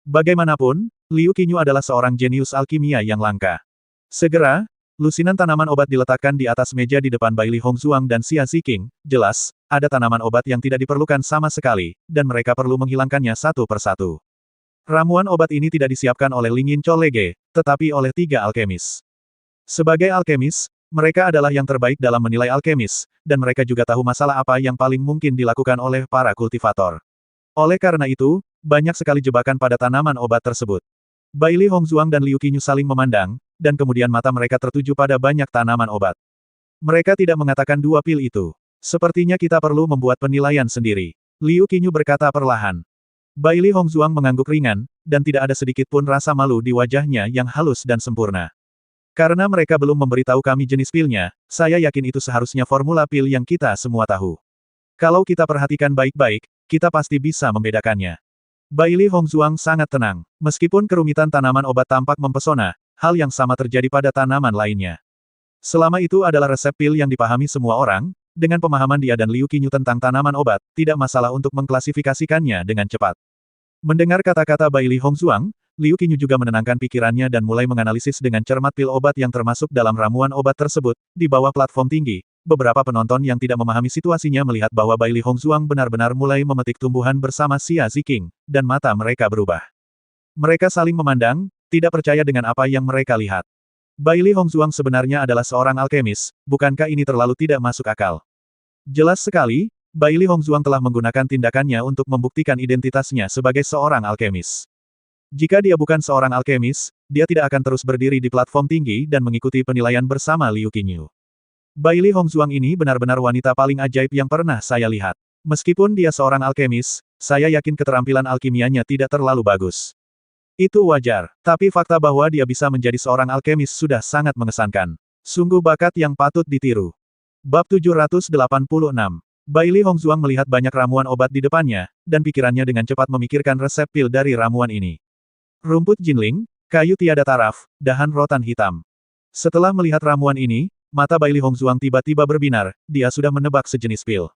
Bagaimanapun, Liu Qinyu adalah seorang jenius alkimia yang langka. Segera, lusinan tanaman obat diletakkan di atas meja di depan Bai Li Hongzuang dan Xia Ziqing. Jelas, ada tanaman obat yang tidak diperlukan sama sekali, dan mereka perlu menghilangkannya satu persatu. Ramuan obat ini tidak disiapkan oleh Lingyin Chollege, tetapi oleh 3 alkemis. Sebagai alkemis, mereka adalah yang terbaik dalam menilai alkemis, dan mereka juga tahu masalah apa yang paling mungkin dilakukan oleh para kultivator. Oleh karena itu, Banyak sekali jebakan pada tanaman obat tersebut. Bailey Hongzuang dan Liu Qinyu saling memandang, dan kemudian mata mereka tertuju pada banyak tanaman obat. Mereka tidak mengatakan dua pil itu. Sepertinya kita perlu membuat penilaian sendiri. Liu Qinyu berkata perlahan. Bailey Hongzuang mengangguk ringan, dan tidak ada sedikit pun rasa malu di wajahnya yang halus dan sempurna. Karena mereka belum memberitahu kami jenis pilnya, saya yakin itu seharusnya formula pil yang kita semua tahu. Kalau kita perhatikan baik-baik, kita pasti bisa membedakannya. Bailey Hongzuang sangat tenang. Meskipun kerumitan tanaman obat tampak mempesona, hal yang sama terjadi pada tanaman lainnya. Selama itu adalah resep pil yang dipahami semua orang, dengan pemahaman dia dan Liu Qinyu tentang tanaman obat, tidak masalah untuk mengklasifikasikannya dengan cepat. Mendengar kata-kata Bailey Hongzuang, Liu Qinyu juga menenangkan pikirannya dan mulai menganalisis dengan cermat pil obat yang termasuk dalam ramuan obat tersebut, di bawah platform tinggi. Beberapa penonton yang tidak memahami situasinya melihat bahwa Bailey Hongzuang benar-benar mulai memetik tumbuhan bersama Xia Ziqing, dan mata mereka berubah. Mereka saling memandang, tidak percaya dengan apa yang mereka lihat. Bailey Hongzuang sebenarnya adalah seorang alkemis, bukankah ini terlalu tidak masuk akal? Jelas sekali, Bailey Hongzuang telah menggunakan tindakannya untuk membuktikan identitasnya sebagai seorang alkemis. Jika dia bukan seorang alkemis, dia tidak akan terus berdiri di platform tinggi dan mengikuti penilaian bersama Liu Qinyu. Bailey Hongzuang ini benar-benar wanita paling ajaib yang pernah saya lihat. Meskipun dia seorang alkemis, saya yakin keterampilan alkimianya tidak terlalu bagus. Itu wajar, tapi fakta bahwa dia bisa menjadi seorang alkemis sudah sangat mengesankan. Sungguh bakat yang patut ditiru. Bab 786. Bailey Hongzuang melihat banyak ramuan obat di depannya, dan pikirannya dengan cepat memikirkan resep pil dari ramuan ini. Rumput jinling, kayu tiada taraf, dahan rotan hitam. Setelah melihat ramuan ini, mata Bailey Hongzuang tiba-tiba berbinar, dia sudah menebak sejenis pil.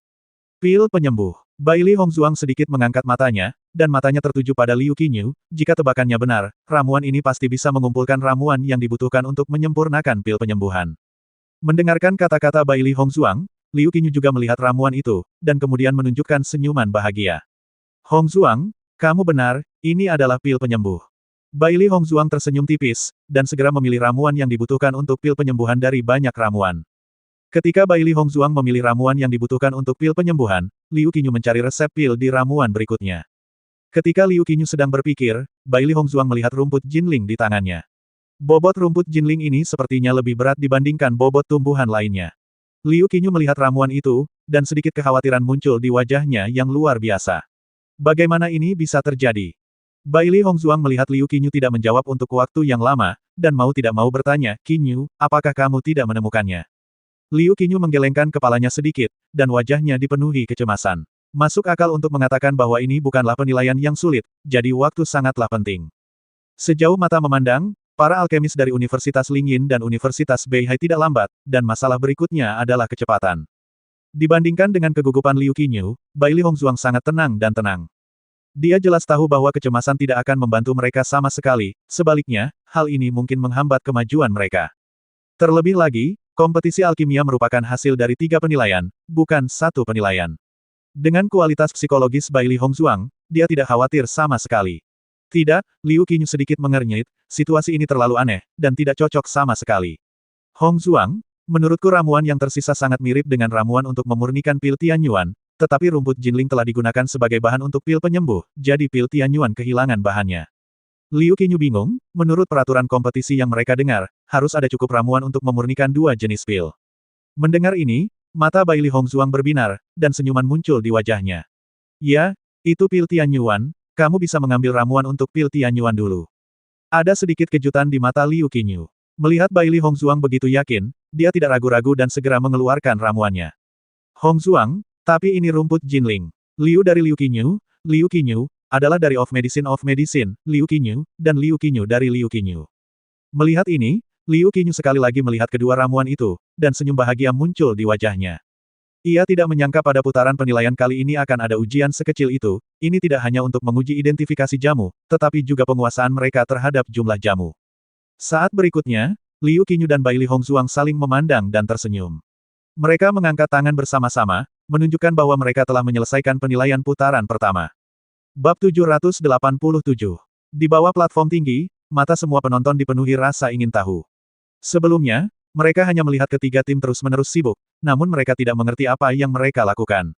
Pil penyembuh. Bailey Hongzuang sedikit mengangkat matanya, dan matanya tertuju pada Liu Qinyu. Jika tebakannya benar, ramuan ini pasti bisa mengumpulkan ramuan yang dibutuhkan untuk menyempurnakan pil penyembuhan. Mendengarkan kata-kata Bailey Hongzuang, Liu Qinyu juga melihat ramuan itu, dan kemudian menunjukkan senyuman bahagia. Hongzuang, kamu benar, ini adalah pil penyembuh. Bailey Hongzuang tersenyum tipis, dan segera memilih ramuan yang dibutuhkan untuk pil penyembuhan dari banyak ramuan. Ketika Bailey Hongzuang memilih ramuan yang dibutuhkan untuk pil penyembuhan, Liu Qinyu mencari resep pil di ramuan berikutnya. Ketika Liu Qinyu sedang berpikir, Bailey Hongzuang melihat rumput jinling di tangannya. Bobot rumput jinling ini sepertinya lebih berat dibandingkan bobot tumbuhan lainnya. Liu Qinyu melihat ramuan itu, dan sedikit kekhawatiran muncul di wajahnya yang luar biasa. Bagaimana ini bisa terjadi? Bailey Hongzuang melihat Liu Qinyu tidak menjawab untuk waktu yang lama, dan mau tidak mau bertanya, Qinyu, apakah kamu tidak menemukannya? Liu Qinyu menggelengkan kepalanya sedikit, dan wajahnya dipenuhi kecemasan. Masuk akal untuk mengatakan bahwa ini bukanlah penilaian yang sulit, jadi waktu sangatlah penting. Sejauh mata memandang, para alkemis dari Universitas Lingyin dan Universitas Beihai tidak lambat, dan masalah berikutnya adalah kecepatan. Dibandingkan dengan kegugupan Liu Qinyu, Bailey Hongzuang sangat tenang dan tenang. Dia jelas tahu bahwa kecemasan tidak akan membantu mereka sama sekali, sebaliknya, hal ini mungkin menghambat kemajuan mereka. Terlebih lagi, kompetisi alkimia merupakan hasil dari 3 penilaian, bukan 1 penilaian. Dengan kualitas psikologis Bailey Hongzuang, dia tidak khawatir sama sekali. Tidak, Liu Qinyu sedikit mengernyit, situasi ini terlalu aneh, dan tidak cocok sama sekali. Hongzuang, menurutku ramuan yang tersisa sangat mirip dengan ramuan untuk memurnikan pil Tianyuan, tetapi rumput jinling telah digunakan sebagai bahan untuk pil penyembuh, jadi pil Tianyuan kehilangan bahannya. Liu Qinyu bingung, menurut peraturan kompetisi yang mereka dengar, harus ada cukup ramuan untuk memurnikan 2 jenis pil. Mendengar ini, mata Bailey Hongzuang berbinar, dan senyuman muncul di wajahnya. Ya, itu pil Tianyuan, kamu bisa mengambil ramuan untuk pil Tianyuan dulu. Ada sedikit kejutan di mata Liu Qinyu. Melihat Bailey Hongzuang begitu yakin, dia tidak ragu-ragu dan segera mengeluarkan ramuannya. Hongzuang, tapi ini rumput jinling. Liu dari Liu Qinyu, adalah dari of Medicine, Liu Qinyu, dan Liu Qinyu dari Liu Qinyu. Melihat ini, Liu Qinyu sekali lagi melihat kedua ramuan itu, dan senyum bahagia muncul di wajahnya. Ia tidak menyangka pada putaran penilaian kali ini akan ada ujian sekecil itu, ini tidak hanya untuk menguji identifikasi jamu, tetapi juga penguasaan mereka terhadap jumlah jamu. Saat berikutnya, Liu Qinyu dan Bailey Hongzuang saling memandang dan tersenyum. Mereka mengangkat tangan bersama-sama, menunjukkan bahwa mereka telah menyelesaikan penilaian putaran pertama. Bab 787. Di bawah platform tinggi, mata semua penonton dipenuhi rasa ingin tahu. Sebelumnya, mereka hanya melihat ketiga tim terus-menerus sibuk, namun mereka tidak mengerti apa yang mereka lakukan.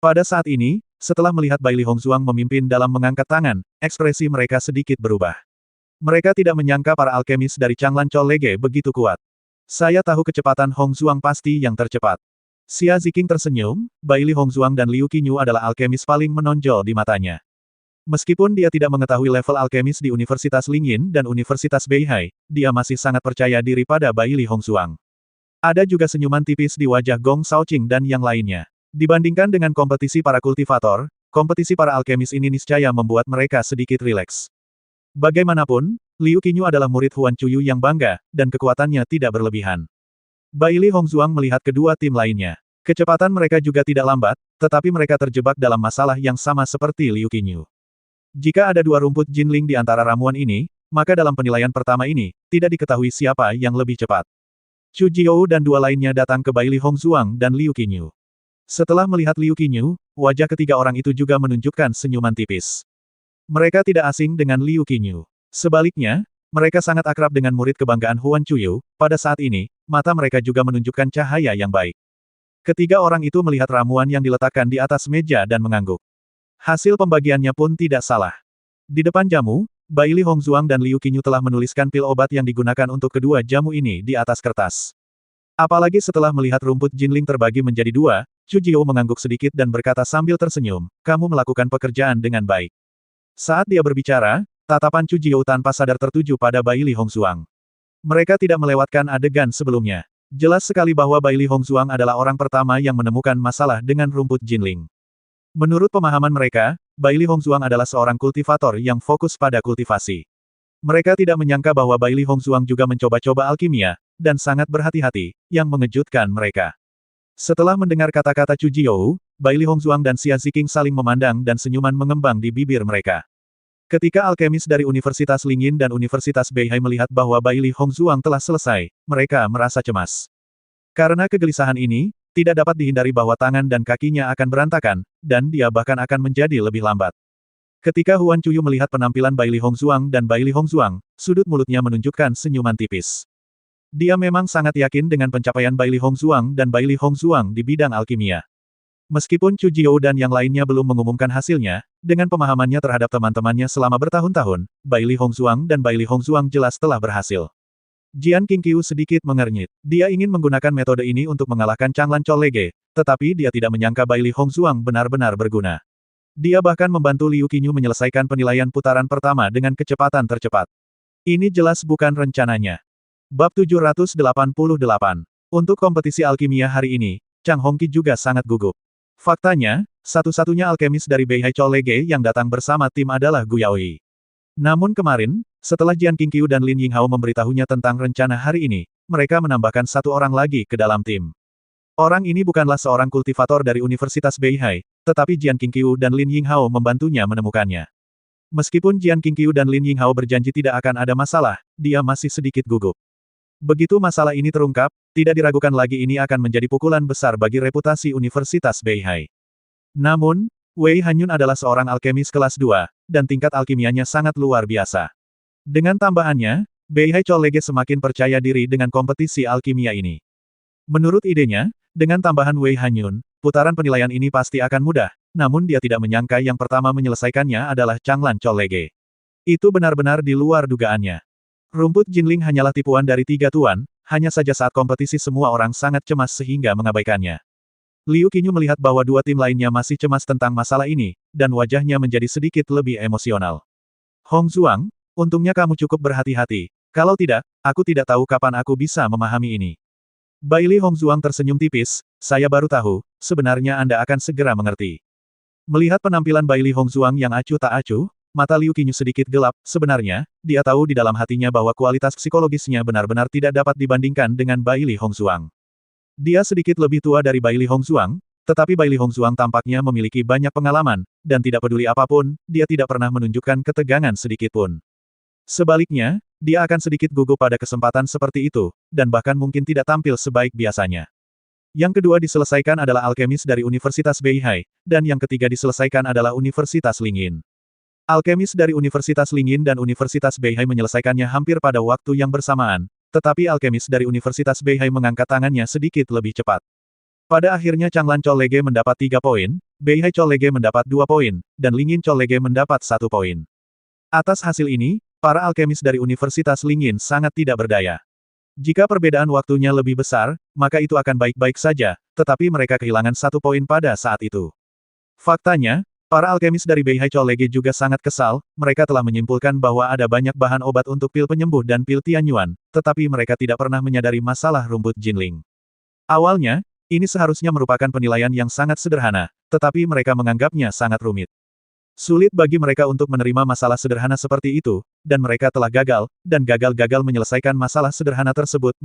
Pada saat ini, setelah melihat Baili Hongzuang memimpin dalam mengangkat tangan, ekspresi mereka sedikit berubah. Mereka tidak menyangka para alkemis dari Changlan Chollege begitu kuat. Saya tahu kecepatan Hongzuang pasti yang tercepat. Xia Ziqing tersenyum, Baili Hongzuang dan Liu Qinyu adalah alkemis paling menonjol di matanya. Meskipun dia tidak mengetahui level alkemis di Universitas Lingyin dan Universitas Beihai, dia masih sangat percaya diri pada Baili Hongzuang. Ada juga senyuman tipis di wajah Gong Shaoqing dan yang lainnya. Dibandingkan dengan kompetisi para kultivator, kompetisi para alkemis ini niscaya membuat mereka sedikit rileks. Bagaimanapun, Liu Qinyu adalah murid Huan Chuyu yang bangga, dan kekuatannya tidak berlebihan. Baili Hongzuang melihat kedua tim lainnya. Kecepatan mereka juga tidak lambat, tetapi mereka terjebak dalam masalah yang sama seperti Liu Qinyu. Jika ada dua rumput Jinling di antara ramuan ini, maka dalam penilaian pertama ini, tidak diketahui siapa yang lebih cepat. Chu Jiou dan dua lainnya datang ke Baili Hongzuang dan Liu Qinyu. Setelah melihat Liu Qinyu, wajah ketiga orang itu juga menunjukkan senyuman tipis. Mereka tidak asing dengan Liu Qinyu. Sebaliknya, mereka sangat akrab dengan murid kebanggaan Huan Chuyu. Pada saat ini, mata mereka juga menunjukkan cahaya yang baik. Ketiga orang itu melihat ramuan yang diletakkan di atas meja dan mengangguk. Hasil pembagiannya pun tidak salah. Di depan jamu, Baili Hongzuang dan Liu Qinyu telah menuliskan pil obat yang digunakan untuk kedua jamu ini di atas kertas. Apalagi setelah melihat rumput Jinling terbagi menjadi dua, Chu Jiou mengangguk sedikit dan berkata sambil tersenyum, "Kamu melakukan pekerjaan dengan baik." Saat dia berbicara, tatapan Chu Jiou tanpa sadar tertuju pada Baili Hongzuang. Mereka tidak melewatkan adegan sebelumnya. Jelas sekali bahwa Baili Hongzuang adalah orang pertama yang menemukan masalah dengan rumput Jinling. Menurut pemahaman mereka, Baili Hongzuang adalah seorang kultivator yang fokus pada kultivasi. Mereka tidak menyangka bahwa Baili Hongzuang juga mencoba-coba alkimia, dan sangat berhati-hati, yang mengejutkan mereka. Setelah mendengar kata-kata Chu Jiou, Baili Hongzuang dan Xia Ziqing saling memandang dan senyuman mengembang di bibir mereka. Ketika alkemis dari Universitas Lingyin dan Universitas Beihai melihat bahwa Baili Hongzuang telah selesai, mereka merasa cemas. Karena kegelisahan ini, tidak dapat dihindari bahwa tangan dan kakinya akan berantakan, dan dia bahkan akan menjadi lebih lambat. Ketika Huan Chuyu melihat penampilan Baili Hongzuang dan Baili Hongzuang, sudut mulutnya menunjukkan senyuman tipis. Dia memang sangat yakin dengan pencapaian Baili Hongzuang dan Baili Hongzuang di bidang alkimia. Meskipun Chu Jiou dan yang lainnya belum mengumumkan hasilnya, dengan pemahamannya terhadap teman-temannya selama bertahun-tahun, Baili Hongzuang dan Baili Hongzuang jelas telah berhasil. Jian Qingqiu sedikit mengernyit. Dia ingin menggunakan metode ini untuk mengalahkan Changlan Chollege, tetapi dia tidak menyangka Baili Hongzuang benar-benar berguna. Dia bahkan membantu Liu Qinyu menyelesaikan penilaian putaran pertama dengan kecepatan tercepat. Ini jelas bukan rencananya. Bab 788. Untuk kompetisi alkimia hari ini, Chang Hongqi juga sangat gugup. Faktanya, satu-satunya alkemis dari Beihai Chollege yang datang bersama tim adalah Gu Yaoyi. Namun kemarin, setelah Jian Qingqiu dan Lin Yinghao memberitahunya tentang rencana hari ini, mereka menambahkan satu orang lagi ke dalam tim. Orang ini bukanlah seorang kultivator dari Universitas Beihai, tetapi Jian Qingqiu dan Lin Yinghao membantunya menemukannya. Meskipun Jian Qingqiu dan Lin Yinghao berjanji tidak akan ada masalah, dia masih sedikit gugup. Begitu masalah ini terungkap, tidak diragukan lagi ini akan menjadi pukulan besar bagi reputasi Universitas Beihai. Namun, Wei Hanyun adalah seorang alkemis kelas 2, dan tingkat alkimianya sangat luar biasa. Dengan tambahannya, Beihai Chollege semakin percaya diri dengan kompetisi alkimia ini. Menurut idenya, dengan tambahan Wei Hanyun, putaran penilaian ini pasti akan mudah, namun dia tidak menyangka yang pertama menyelesaikannya adalah Changlan Chollege. Itu benar-benar di luar dugaannya. Rumput Jinling hanyalah tipuan dari 3 tuan, hanya saja saat kompetisi semua orang sangat cemas sehingga mengabaikannya. Liu Qinyu melihat bahwa dua tim lainnya masih cemas tentang masalah ini, dan wajahnya menjadi sedikit lebih emosional. Hongzuang, untungnya kamu cukup berhati-hati. Kalau tidak, aku tidak tahu kapan aku bisa memahami ini. Baili Hongzuang tersenyum tipis, saya baru tahu, sebenarnya Anda akan segera mengerti. Melihat penampilan Baili Hongzuang yang acuh tak acuh, mata Liu Qinyu sedikit gelap, sebenarnya, dia tahu di dalam hatinya bahwa kualitas psikologisnya benar-benar tidak dapat dibandingkan dengan Baili Hongzuang. Dia sedikit lebih tua dari Baili Hongzuang, tetapi Baili Hongzuang tampaknya memiliki banyak pengalaman, dan tidak peduli apapun, dia tidak pernah menunjukkan ketegangan sedikitpun. Sebaliknya, dia akan sedikit gugup pada kesempatan seperti itu, dan bahkan mungkin tidak tampil sebaik biasanya. Yang kedua diselesaikan adalah alkemis dari Universitas Beihai, dan yang ketiga diselesaikan adalah Universitas Lingyin. Alkemis dari Universitas Lingyin dan Universitas Beihai menyelesaikannya hampir pada waktu yang bersamaan, tetapi alkemis dari Universitas Beihai mengangkat tangannya sedikit lebih cepat. Pada akhirnya Changlan Chollege mendapat 3 poin, Beihai Cholege mendapat 2 poin, dan Lingyin Cholege mendapat 1 poin. Atas hasil ini, para alkemis dari Universitas Lingyin sangat tidak berdaya. Jika perbedaan waktunya lebih besar, maka itu akan baik-baik saja, tetapi mereka kehilangan 1 poin pada saat itu. Faktanya, para alkemis dari Beihai Cholege juga sangat kesal, mereka telah menyimpulkan bahwa ada banyak bahan obat untuk pil penyembuh dan pil Tianyuan, tetapi mereka tidak pernah menyadari masalah rumput Jinling. Awalnya, ini seharusnya merupakan penilaian yang sangat sederhana, tetapi mereka menganggapnya sangat rumit. Sulit bagi mereka untuk menerima masalah sederhana seperti itu, dan mereka telah gagal, dan gagal-gagal menyelesaikan masalah sederhana tersebut,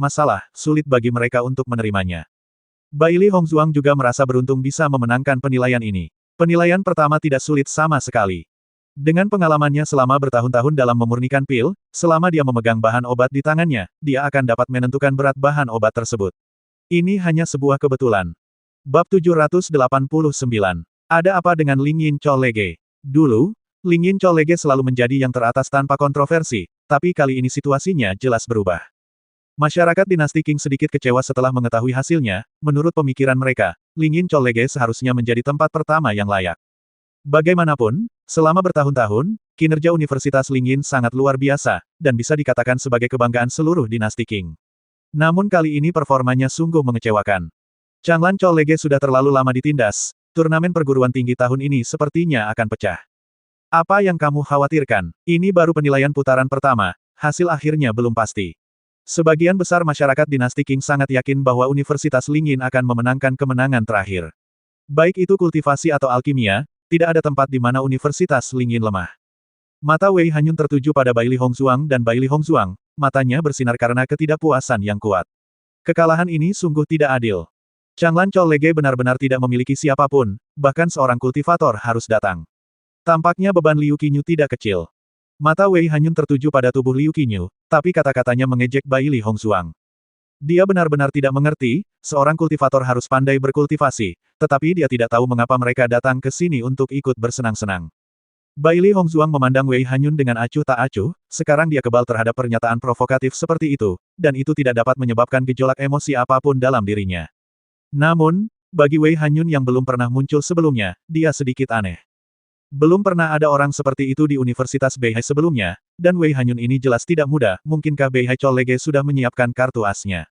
sulit bagi mereka untuk menerimanya. Baili Hongzuang juga merasa beruntung bisa memenangkan penilaian ini. Penilaian pertama tidak sulit sama sekali. Dengan pengalamannya selama bertahun-tahun dalam memurnikan pil, selama dia memegang bahan obat di tangannya, dia akan dapat menentukan berat bahan obat tersebut. Ini hanya sebuah kebetulan. Bab 789. Ada apa dengan Lingyin Cholege? Dulu, Lingyin Cholege selalu menjadi yang teratas tanpa kontroversi, tapi kali ini situasinya jelas berubah. Masyarakat dinasti Qing sedikit kecewa setelah mengetahui hasilnya, menurut pemikiran mereka, Lingyin Cholege seharusnya menjadi tempat pertama yang layak. Bagaimanapun, selama bertahun-tahun, kinerja Universitas Lingyin sangat luar biasa, dan bisa dikatakan sebagai kebanggaan seluruh dinasti Qing. Namun kali ini performanya sungguh mengecewakan. Changlan Cholege sudah terlalu lama ditindas. Turnamen perguruan tinggi tahun ini sepertinya akan pecah. Apa yang kamu khawatirkan? Ini baru penilaian putaran pertama, hasil akhirnya belum pasti. Sebagian besar masyarakat dinasti Qing sangat yakin bahwa Universitas Lingyin akan memenangkan kemenangan terakhir. Baik itu kultivasi atau alkimia, tidak ada tempat di mana Universitas Lingyin lemah. Mata Wei Hanyun tertuju pada Baili Hongzuang dan Baili Hongzuang, matanya bersinar karena ketidakpuasan yang kuat. Kekalahan ini sungguh tidak adil. Changlan Cholege benar-benar tidak memiliki siapapun, bahkan seorang kultivator harus datang. Tampaknya beban Liu Qinyu tidak kecil. Mata Wei Hanyun tertuju pada tubuh Liu Qinyu, tapi kata-katanya mengejek Baili Hongzuang. Dia benar-benar tidak mengerti, seorang kultivator harus pandai berkultivasi, tetapi dia tidak tahu mengapa mereka datang ke sini untuk ikut bersenang-senang. Baili Hongzuang memandang Wei Hanyun dengan acuh tak acuh, sekarang dia kebal terhadap pernyataan provokatif seperti itu, dan itu tidak dapat menyebabkan gejolak emosi apapun dalam dirinya. Namun, bagi Wei Hanyun yang belum pernah muncul sebelumnya, dia sedikit aneh. Belum pernah ada orang seperti itu di Universitas Beihai sebelumnya, dan Wei Hanyun ini jelas tidak muda, mungkinkah Beihai Cholege sudah menyiapkan kartu asnya.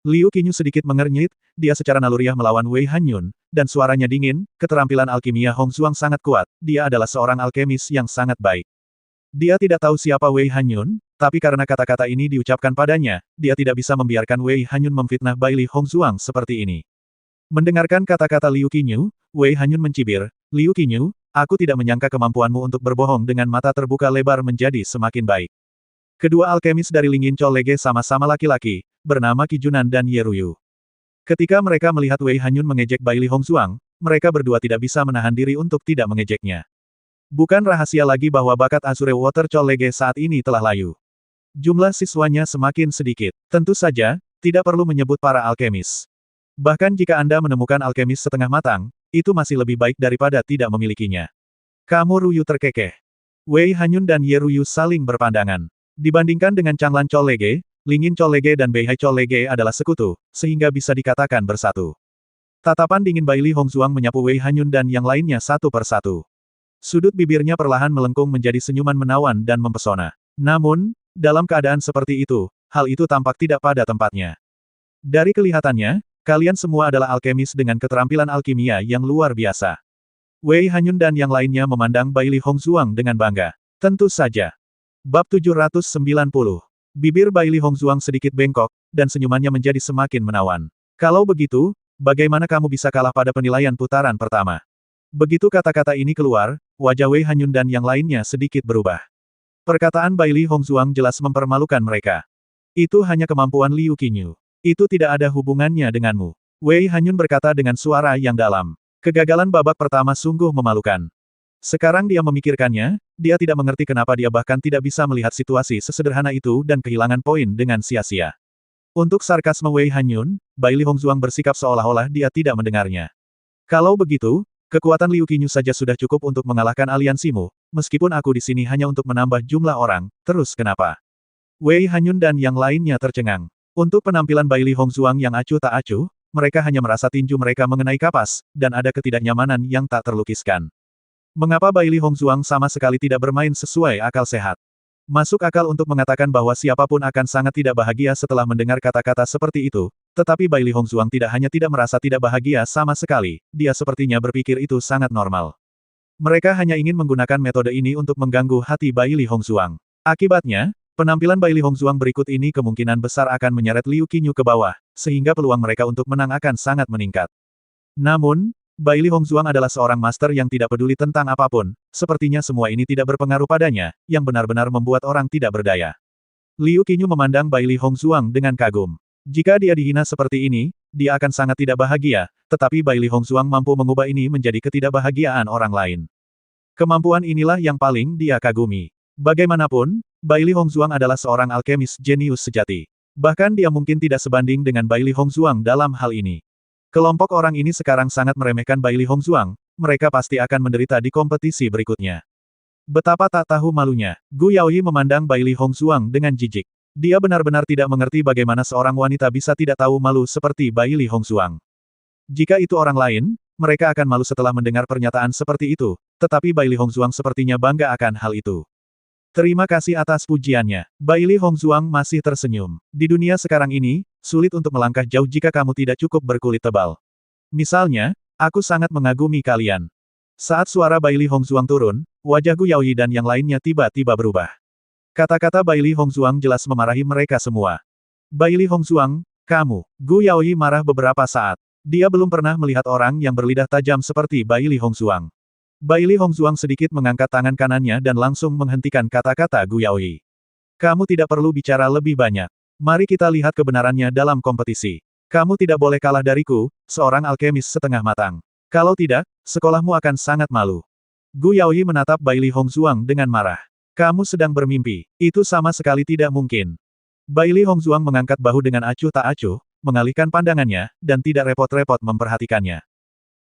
Liu Qinyu sedikit mengernyit, dia secara naluriah melawan Wei Hanyun, dan suaranya dingin, keterampilan alkimia Hongzuang sangat kuat, dia adalah seorang alkemis yang sangat baik. Dia tidak tahu siapa Wei Hanyun, tapi karena kata-kata ini diucapkan padanya, dia tidak bisa membiarkan Wei Hanyun memfitnah Baili Hongzuang seperti ini. Mendengarkan kata-kata Liu Qinyu, Wei Hanyun mencibir, Liu Qinyu, aku tidak menyangka kemampuanmu untuk berbohong dengan mata terbuka lebar menjadi semakin baik. Kedua alkemis dari Lingyin Cholege sama-sama laki-laki, bernama Qi Junan dan Ye Ruyu. Ketika mereka melihat Wei Hanyun mengejek Baili Hongzuang, mereka berdua tidak bisa menahan diri untuk tidak mengejeknya. Bukan rahasia lagi bahwa bakat Azure Water Cholege saat ini telah layu. Jumlah siswanya semakin sedikit. Tentu saja, tidak perlu menyebut para alkemis. Bahkan jika Anda menemukan alkemis setengah matang, itu masih lebih baik daripada tidak memilikinya. Kamu Ruyu terkekeh. Wei Hanyun dan Ye Ruyu saling berpandangan. Dibandingkan dengan Changlan Cholege, Lingyin Cholege dan Beihai Cholege adalah sekutu, sehingga bisa dikatakan bersatu. Tatapan dingin Baili Hongzuang menyapu Wei Hanyun dan yang lainnya satu persatu. Sudut bibirnya perlahan melengkung menjadi senyuman menawan dan mempesona. Namun, dalam keadaan seperti itu, hal itu tampak tidak pada tempatnya. Dari kelihatannya, kalian semua adalah alkemis dengan keterampilan alkimia yang luar biasa. Wei Hanyun dan yang lainnya memandang Baili Hongzuang dengan bangga. Tentu saja. Bab 790. Bibir Baili Hongzuang sedikit bengkok, dan senyumannya menjadi semakin menawan. Kalau begitu, bagaimana kamu bisa kalah pada penilaian putaran pertama? Begitu kata-kata ini keluar, wajah Wei Hanyun dan yang lainnya sedikit berubah. Perkataan Baili Hongzuang jelas mempermalukan mereka. Itu hanya kemampuan Liu Qinyu. Itu tidak ada hubungannya denganmu. Wei Hanyun berkata dengan suara yang dalam. Kegagalan babak pertama sungguh memalukan. Sekarang dia memikirkannya, dia tidak mengerti kenapa dia bahkan tidak bisa melihat situasi sesederhana itu dan kehilangan poin dengan sia-sia. Untuk sarkasme Wei Hanyun, Baili Hongzuang bersikap seolah-olah dia tidak mendengarnya. Kalau begitu, kekuatan Liu Qinyu saja sudah cukup untuk mengalahkan aliansimu, meskipun aku di sini hanya untuk menambah jumlah orang, terus kenapa? Wei Hanyun dan yang lainnya tercengang. Untuk penampilan Baili Hongzuang yang acuh tak acuh, mereka hanya merasa tinju mereka mengenai kapas, dan ada ketidaknyamanan yang tak terlukiskan. Mengapa Bailey Hongzuang sama sekali tidak bermain sesuai akal sehat? Masuk akal untuk mengatakan bahwa siapapun akan sangat tidak bahagia setelah mendengar kata-kata seperti itu, tetapi Bailey Hongzuang tidak hanya tidak merasa tidak bahagia sama sekali, dia sepertinya berpikir itu sangat normal. Mereka hanya ingin menggunakan metode ini untuk mengganggu hati Bailey Hongzuang. Akibatnya, penampilan Bailey Hongzuang berikut ini kemungkinan besar akan menyeret Liu Qinyu ke bawah, sehingga peluang mereka untuk menang akan sangat meningkat. Namun, Bailey Hongzuang adalah seorang master yang tidak peduli tentang apapun, sepertinya semua ini tidak berpengaruh padanya, yang benar-benar membuat orang tidak berdaya. Liu Qinyu memandang Bailey Hongzuang dengan kagum. Jika dia dihina seperti ini, dia akan sangat tidak bahagia, tetapi Bailey Hongzuang mampu mengubah ini menjadi ketidakbahagiaan orang lain. Kemampuan inilah yang paling dia kagumi. Bagaimanapun, Bailey Hongzuang adalah seorang alkemis jenius sejati. Bahkan dia mungkin tidak sebanding dengan Bailey Hongzuang dalam hal ini. Kelompok orang ini sekarang sangat meremehkan Bailey Hongzuang, mereka pasti akan menderita di kompetisi berikutnya. Betapa tak tahu malunya, Gu Yaoyi memandang Bailey Hongzuang dengan jijik. Dia benar-benar tidak mengerti bagaimana seorang wanita bisa tidak tahu malu seperti Bailey Hongzuang. Jika itu orang lain, mereka akan malu setelah mendengar pernyataan seperti itu, tetapi Bailey Hongzuang sepertinya bangga akan hal itu. Terima kasih atas pujiannya. Bailey Hongzuang masih tersenyum. Di dunia sekarang ini, sulit untuk melangkah jauh jika kamu tidak cukup berkulit tebal. Misalnya, aku sangat mengagumi kalian. Saat suara Bailey Hongzuang turun, wajah Gu Yaoyi dan yang lainnya tiba-tiba berubah. Kata-kata Bailey Hongzuang jelas memarahi mereka semua. Bailey Hongzuang, kamu. Gu Yaoyi marah beberapa saat. Dia belum pernah melihat orang yang berlidah tajam seperti Bailey Hongzuang. Bailey Hongzuang sedikit mengangkat tangan kanannya dan langsung menghentikan kata-kata Gu Yaoyi. Kamu tidak perlu bicara lebih banyak. Mari kita lihat kebenarannya dalam kompetisi. Kamu tidak boleh kalah dariku, seorang alkemis setengah matang. Kalau tidak, sekolahmu akan sangat malu. Gu Yaoyi menatap Bailey Hongzuang dengan marah. Kamu sedang bermimpi. Itu sama sekali tidak mungkin. Bailey Hongzuang mengangkat bahu dengan acuh tak acuh, mengalihkan pandangannya, dan tidak repot-repot memperhatikannya.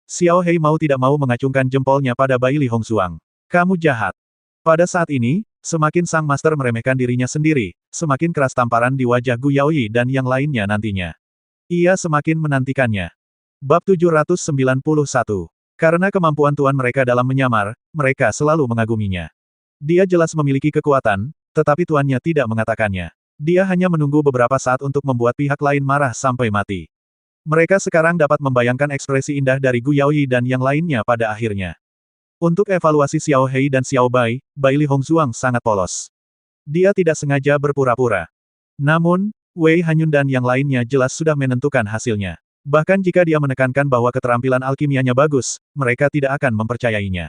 Xiao Hei mau tidak mau mengacungkan jempolnya pada Bailey Hongzuang. Kamu jahat. Pada saat ini, semakin sang master meremehkan dirinya sendiri, semakin keras tamparan di wajah Gu Yaoyi dan yang lainnya nantinya. Ia semakin menantikannya. Bab 791. Karena kemampuan tuan mereka dalam menyamar, mereka selalu mengaguminya. Dia jelas memiliki kekuatan, tetapi tuannya tidak mengatakannya. Dia hanya menunggu beberapa saat untuk membuat pihak lain marah sampai mati. Mereka sekarang dapat membayangkan ekspresi indah dari Gu Yaoyi dan yang lainnya pada akhirnya. Untuk evaluasi Xiao Hei dan Xiao Bai, Bailey Hongzuang sangat polos. Dia tidak sengaja berpura-pura. Namun, Wei Hanyun dan yang lainnya jelas sudah menentukan hasilnya. Bahkan jika dia menekankan bahwa keterampilan alkimianya bagus, mereka tidak akan mempercayainya.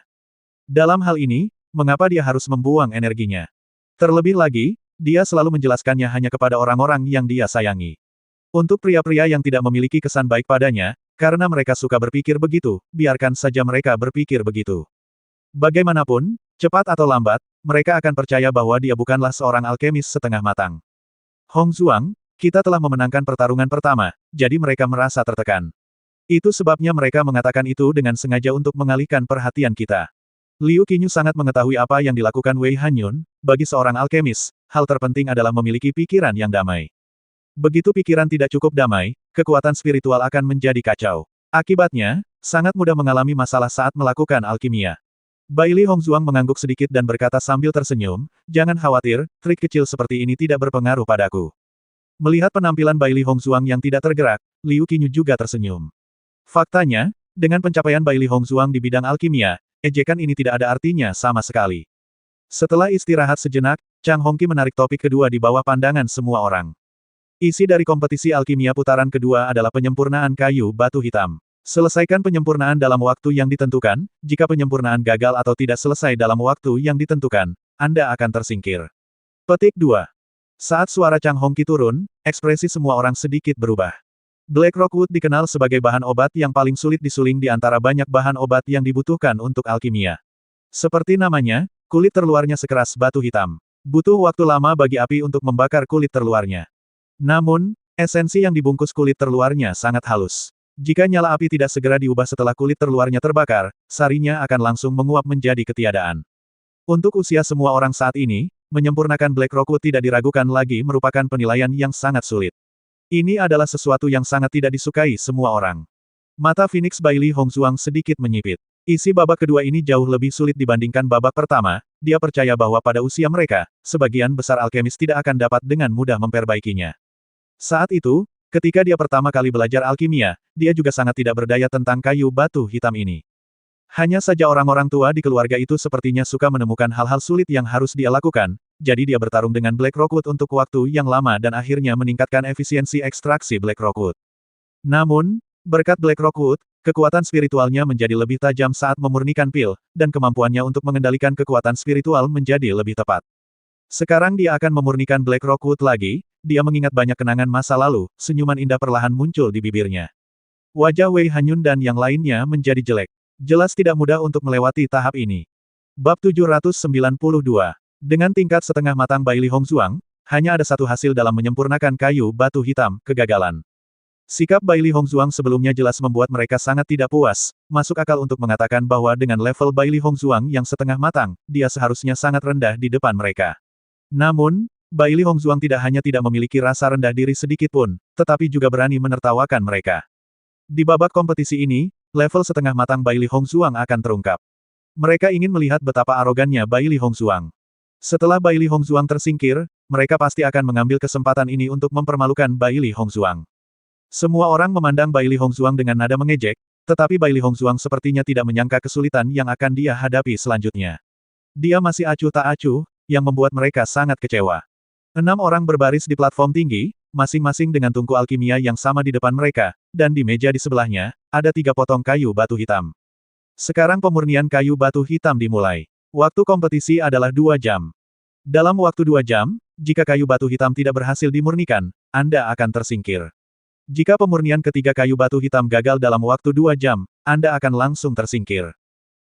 Dalam hal ini, mengapa dia harus membuang energinya? Terlebih lagi, dia selalu menjelaskannya hanya kepada orang-orang yang dia sayangi. Untuk pria-pria yang tidak memiliki kesan baik padanya, karena mereka suka berpikir begitu, biarkan saja mereka berpikir begitu. Bagaimanapun, cepat atau lambat, mereka akan percaya bahwa dia bukanlah seorang alkemis setengah matang. Hongzuang, kita telah memenangkan pertarungan pertama, jadi mereka merasa tertekan. Itu sebabnya mereka mengatakan itu dengan sengaja untuk mengalihkan perhatian kita. Liu Qinyu sangat mengetahui apa yang dilakukan Wei Hanyun, bagi seorang alkemis, hal terpenting adalah memiliki pikiran yang damai. Begitu pikiran tidak cukup damai, kekuatan spiritual akan menjadi kacau. Akibatnya, sangat mudah mengalami masalah saat melakukan alkimia. Bailey Hongzuang mengangguk sedikit dan berkata sambil tersenyum, jangan khawatir, trik kecil seperti ini tidak berpengaruh padaku. Melihat penampilan Bailey Hongzuang yang tidak tergerak, Liu Qinyu juga tersenyum. Faktanya, dengan pencapaian Bailey Hongzuang di bidang alkimia, ejekan ini tidak ada artinya sama sekali. Setelah istirahat sejenak, Chang Hongqi menarik topik kedua di bawah pandangan semua orang. Isi dari kompetisi alkimia putaran kedua adalah penyempurnaan kayu batu hitam. Selesaikan penyempurnaan dalam waktu yang ditentukan, jika penyempurnaan gagal atau tidak selesai dalam waktu yang ditentukan, Anda akan tersingkir. Petik 2. Saat suara Chang Hongqi turun, ekspresi semua orang sedikit berubah. Black Rockwood dikenal sebagai bahan obat yang paling sulit disuling di antara banyak bahan obat yang dibutuhkan untuk alkimia. Seperti namanya, kulit terluarnya sekeras batu hitam. Butuh waktu lama bagi api untuk membakar kulit terluarnya. Namun, esensi yang dibungkus kulit terluarnya sangat halus. Jika nyala api tidak segera diubah setelah kulit terluarnya terbakar, sarinya akan langsung menguap menjadi ketiadaan. Untuk usia semua orang saat ini, menyempurnakan Black Rockwood tidak diragukan lagi merupakan penilaian yang sangat sulit. Ini adalah sesuatu yang sangat tidak disukai semua orang. Mata Phoenix Bailey Hongzuang sedikit menyipit. Isi babak kedua ini jauh lebih sulit dibandingkan babak pertama, dia percaya bahwa pada usia mereka, sebagian besar alkemis tidak akan dapat dengan mudah memperbaikinya. Saat itu, ketika dia pertama kali belajar alkimia, dia juga sangat tidak berdaya tentang kayu batu hitam ini. Hanya saja orang-orang tua di keluarga itu sepertinya suka menemukan hal-hal sulit yang harus dia lakukan, jadi dia bertarung dengan Black Rockwood untuk waktu yang lama dan akhirnya meningkatkan efisiensi ekstraksi Black Rockwood. Namun, berkat Black Rockwood, kekuatan spiritualnya menjadi lebih tajam saat memurnikan pil, dan kemampuannya untuk mengendalikan kekuatan spiritual menjadi lebih tepat. Sekarang dia akan memurnikan Black Rockwood lagi, dia mengingat banyak kenangan masa lalu, senyuman indah perlahan muncul di bibirnya. Wajah Wei Hanyun dan yang lainnya menjadi jelek. Jelas tidak mudah untuk melewati tahap ini. Bab 792. Dengan tingkat setengah matang Bailey Hongzuang, hanya ada satu hasil dalam menyempurnakan kayu batu hitam, kegagalan. Sikap Bailey Hongzuang sebelumnya jelas membuat mereka sangat tidak puas, masuk akal untuk mengatakan bahwa dengan level Bailey Hongzuang yang setengah matang, dia seharusnya sangat rendah di depan mereka. Namun, Bailey Hongzuang tidak hanya tidak memiliki rasa rendah diri sedikit pun, tetapi juga berani menertawakan mereka. Di babak kompetisi ini, level setengah matang Bailey Hongzuang akan terungkap. Mereka ingin melihat betapa arogannya Bailey Hongzuang. Setelah Bailey Hongzuang tersingkir, mereka pasti akan mengambil kesempatan ini untuk mempermalukan Bailey Hongzuang. Semua orang memandang Bailey Hongzuang dengan nada mengejek, tetapi Bailey Hongzuang sepertinya tidak menyangka kesulitan yang akan dia hadapi selanjutnya. Dia masih acuh tak acuh, yang membuat mereka sangat kecewa. 6 orang berbaris di platform tinggi, masing-masing dengan tungku alkimia yang sama di depan mereka, dan di meja di sebelahnya, ada 3 potong kayu batu hitam. Sekarang pemurnian kayu batu hitam dimulai. Waktu kompetisi adalah 2 jam. Dalam waktu 2 jam, jika kayu batu hitam tidak berhasil dimurnikan, Anda akan tersingkir. Jika pemurnian ketiga kayu batu hitam gagal dalam waktu 2 jam, Anda akan langsung tersingkir.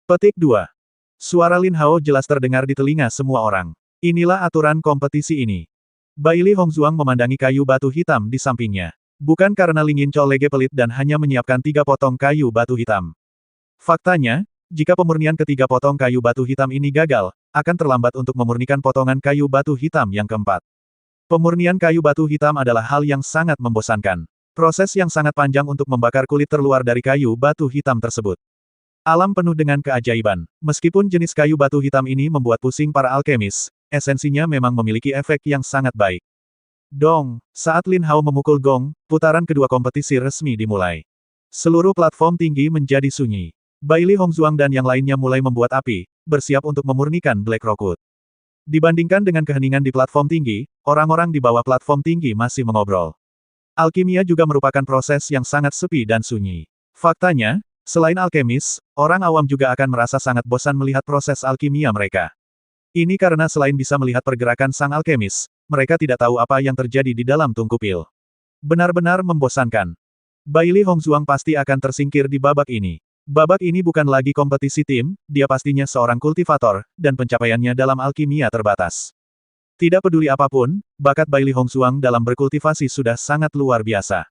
Petik 2. Suara Lin Hao jelas terdengar di telinga semua orang. Inilah aturan kompetisi ini. Bailey Hongzuang memandangi kayu batu hitam di sampingnya. Bukan karena Ling Yin Chol Lege pelit dan hanya menyiapkan 3 potong kayu batu hitam. Faktanya, jika pemurnian ketiga potong kayu batu hitam ini gagal, akan terlambat untuk memurnikan potongan kayu batu hitam yang keempat. Pemurnian kayu batu hitam adalah hal yang sangat membosankan. Proses yang sangat panjang untuk membakar kulit terluar dari kayu batu hitam tersebut. Alam penuh dengan keajaiban. Meskipun jenis kayu batu hitam ini membuat pusing para alkemis, esensinya memang memiliki efek yang sangat baik. Dong, saat Lin Hao memukul gong, putaran kedua kompetisi resmi dimulai. Seluruh platform tinggi menjadi sunyi. Bailey Hongzuang dan yang lainnya mulai membuat api, bersiap untuk memurnikan Black Rockwood. Dibandingkan dengan keheningan di platform tinggi, orang-orang di bawah platform tinggi masih mengobrol. Alkimia juga merupakan proses yang sangat sepi dan sunyi. Faktanya, selain alkemis, orang awam juga akan merasa sangat bosan melihat proses alkimia mereka. Ini karena selain bisa melihat pergerakan sang alkemis, mereka tidak tahu apa yang terjadi di dalam tungku pil. Benar-benar membosankan. Bailey Hongzuang pasti akan tersingkir di babak ini. Babak ini bukan lagi kompetisi tim, dia pastinya seorang kultivator, dan pencapaiannya dalam alkimia terbatas. Tidak peduli apapun, bakat Bailey Hongzuang dalam berkultivasi sudah sangat luar biasa.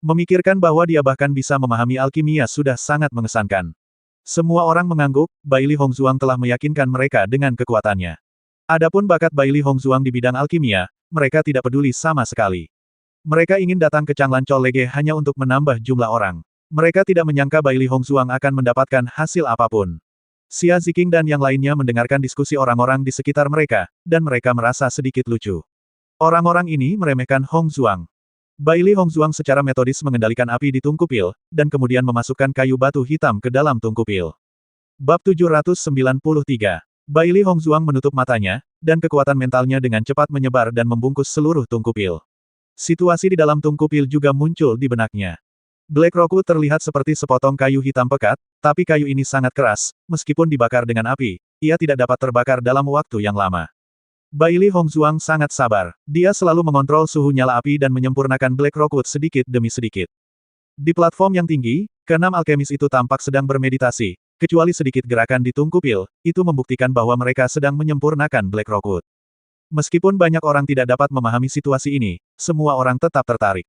Memikirkan bahwa dia bahkan bisa memahami alkimia sudah sangat mengesankan. Semua orang mengangguk, Bailey Hongzuang telah meyakinkan mereka dengan kekuatannya. Adapun bakat Bailey Hongzuang di bidang alkimia, mereka tidak peduli sama sekali. Mereka ingin datang ke Changlan Chol Lege hanya untuk menambah jumlah orang. Mereka tidak menyangka Bailey Hongzuang akan mendapatkan hasil apapun. Xia Ziqing dan yang lainnya mendengarkan diskusi orang-orang di sekitar mereka, dan mereka merasa sedikit lucu. Orang-orang ini meremehkan Hongzuang. Bailey Hongzuang secara metodis mengendalikan api di tungku pil, dan kemudian memasukkan kayu batu hitam ke dalam tungku pil. Bab 793. Bailey Hongzuang menutup matanya, dan kekuatan mentalnya dengan cepat menyebar dan membungkus seluruh tungku pil. Situasi di dalam tungku pil juga muncul di benaknya. Black Rockwood terlihat seperti sepotong kayu hitam pekat, tapi kayu ini sangat keras, meskipun dibakar dengan api, ia tidak dapat terbakar dalam waktu yang lama. Bailey Hongzuang sangat sabar. Dia selalu mengontrol suhu nyala api dan menyempurnakan Black Rockwood sedikit demi sedikit. Di platform yang tinggi, keenam alkemis itu tampak sedang bermeditasi, kecuali sedikit gerakan di tungku pil, itu membuktikan bahwa mereka sedang menyempurnakan Black Rockwood. Meskipun banyak orang tidak dapat memahami situasi ini, semua orang tetap tertarik.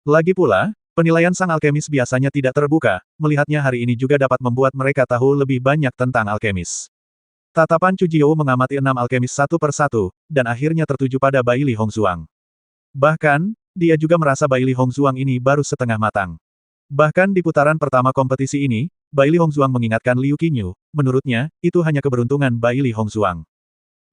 Lagi pula, penilaian sang alkemis biasanya tidak terbuka, melihatnya hari ini juga dapat membuat mereka tahu lebih banyak tentang alkemis. Tatapan Chu Jiao mengamati 6 alkemis satu per satu, dan akhirnya tertuju pada Bailey Hongzuang. Bahkan, dia juga merasa Bai Li Hongzhuang ini baru setengah matang. Bahkan di putaran pertama kompetisi ini, Bai Li Hongzhuang mengingatkan Liu Qinyu, menurutnya, itu hanya keberuntungan Bai Li Hongzhuang.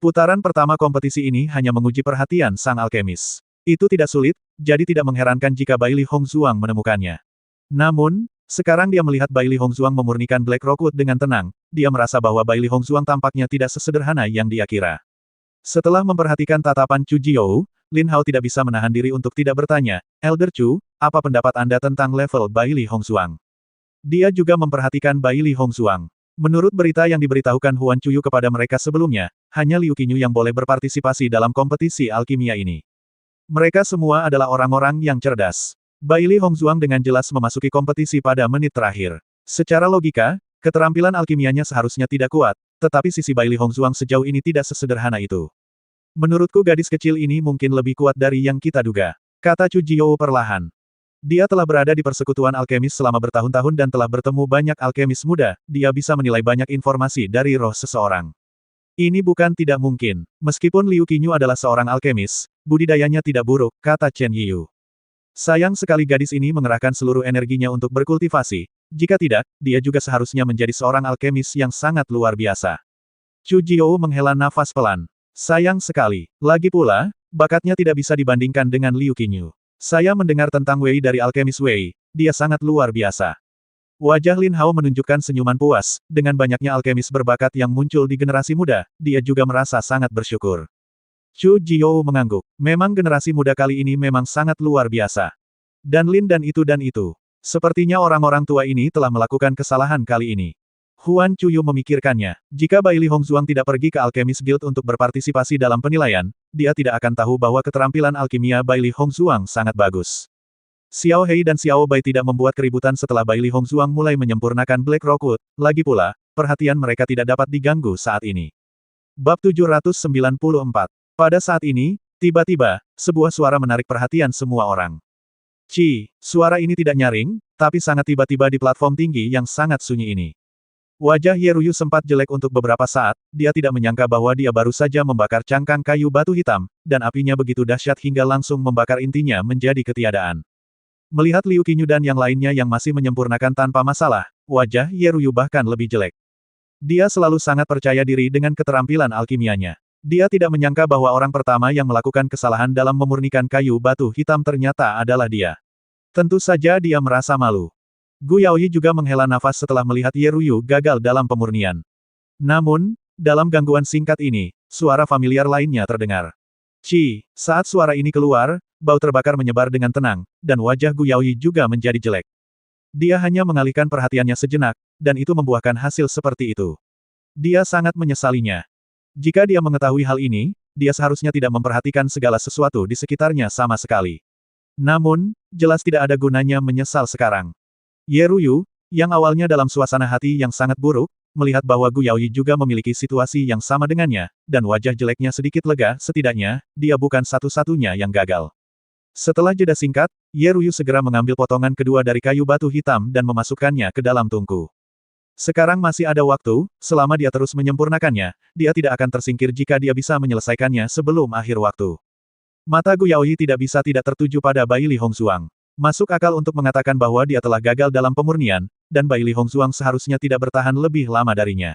Putaran pertama kompetisi ini hanya menguji perhatian sang alkemis. Itu tidak sulit, jadi tidak mengherankan jika Bai Li Hongzhuang menemukannya. Namun, sekarang dia melihat Bai Li Hongzhuang memurnikan Black Rockwood dengan tenang, dia merasa bahwa Bai Li Hongzhuang tampaknya tidak sesederhana yang dia kira. Setelah memperhatikan tatapan Chu Jiyou, Lin Hao tidak bisa menahan diri untuk tidak bertanya, Elder Chu, apa pendapat Anda tentang level Bai Li Hongzhuang? Dia juga memperhatikan Bai Li Hongzhuang. Menurut berita yang diberitahukan Huan Chuyu kepada mereka sebelumnya, hanya Liu Qinyu yang boleh berpartisipasi dalam kompetisi alkimia ini. Mereka semua adalah orang-orang yang cerdas. Bai Li Hongzhuang dengan jelas memasuki kompetisi pada menit terakhir. Secara logika, keterampilan alkimianya seharusnya tidak kuat, tetapi sisi Bai Li Hongzhuang sejauh ini tidak sesederhana itu. Menurutku gadis kecil ini mungkin lebih kuat dari yang kita duga, kata Chu Jiyou perlahan. Dia telah berada di persekutuan alkemis selama bertahun-tahun dan telah bertemu banyak alkemis muda, dia bisa menilai banyak informasi dari roh seseorang. Ini bukan tidak mungkin. Meskipun Liu Qinyu adalah seorang alkemis, budidayanya tidak buruk, kata Chen Yiyu. Sayang sekali gadis ini mengerahkan seluruh energinya untuk berkultivasi, jika tidak, dia juga seharusnya menjadi seorang alkemis yang sangat luar biasa. Chu Jiyou menghela nafas pelan. Sayang sekali. Lagi pula, bakatnya tidak bisa dibandingkan dengan Liu Qinyu. Saya mendengar tentang Wei dari alkemis Wei, dia sangat luar biasa. Wajah Lin Hao menunjukkan senyuman puas, dengan banyaknya alkemis berbakat yang muncul di generasi muda, dia juga merasa sangat bersyukur. Chu Jiyou mengangguk, memang generasi muda kali ini memang sangat luar biasa. Dan Lin dan itu. Sepertinya orang-orang tua ini telah melakukan kesalahan kali ini. Huan Chuyu memikirkannya, jika Bai Li Hongzhuang tidak pergi ke Alchemist Guild untuk berpartisipasi dalam penilaian, dia tidak akan tahu bahwa keterampilan alkimia Bai Li Hongzhuang sangat bagus. Xiao Hei dan Xiao Bai tidak membuat keributan setelah Bai Li Hongzhuang mulai menyempurnakan Black Rockwood, lagi pula, perhatian mereka tidak dapat diganggu saat ini. Bab 794. Pada saat ini, tiba-tiba, sebuah suara menarik perhatian semua orang. Suara ini tidak nyaring, tapi sangat tiba-tiba di platform tinggi yang sangat sunyi ini. Wajah Ye Ruyu sempat jelek untuk beberapa saat, dia tidak menyangka bahwa dia baru saja membakar cangkang kayu batu hitam, dan apinya begitu dahsyat hingga langsung membakar intinya menjadi ketiadaan. Melihat Liu Qinyu dan yang lainnya yang masih menyempurnakan tanpa masalah, wajah Ye Ruyu bahkan lebih jelek. Dia selalu sangat percaya diri dengan keterampilan alkimianya. Dia tidak menyangka bahwa orang pertama yang melakukan kesalahan dalam memurnikan kayu batu hitam ternyata adalah dia. Tentu saja dia merasa malu. Gu Yaoyi juga menghela nafas setelah melihat Ye Ruyu gagal dalam pemurnian. Namun, dalam gangguan singkat ini, suara familiar lainnya terdengar. Saat suara ini keluar, bau terbakar menyebar dengan tenang, dan wajah Gu Yaoyi juga menjadi jelek. Dia hanya mengalihkan perhatiannya sejenak, dan itu membuahkan hasil seperti itu. Dia sangat menyesalinya. Jika dia mengetahui hal ini, dia seharusnya tidak memperhatikan segala sesuatu di sekitarnya sama sekali. Namun, jelas tidak ada gunanya menyesal sekarang. Ye Ruyu, yang awalnya dalam suasana hati yang sangat buruk, melihat bahwa Gu Yaoyi juga memiliki situasi yang sama dengannya, dan wajah jeleknya sedikit lega, setidaknya, dia bukan satu-satunya yang gagal. Setelah jeda singkat, Ye Ruyu segera mengambil potongan kedua dari kayu batu hitam dan memasukkannya ke dalam tungku. Sekarang masih ada waktu, selama dia terus menyempurnakannya, dia tidak akan tersingkir jika dia bisa menyelesaikannya sebelum akhir waktu. Mata Gu Yaoyi tidak bisa tidak tertuju pada Bai Li Hongzhuang. Masuk akal untuk mengatakan bahwa dia telah gagal dalam pemurnian, dan Bai Li Hongzhuang seharusnya tidak bertahan lebih lama darinya.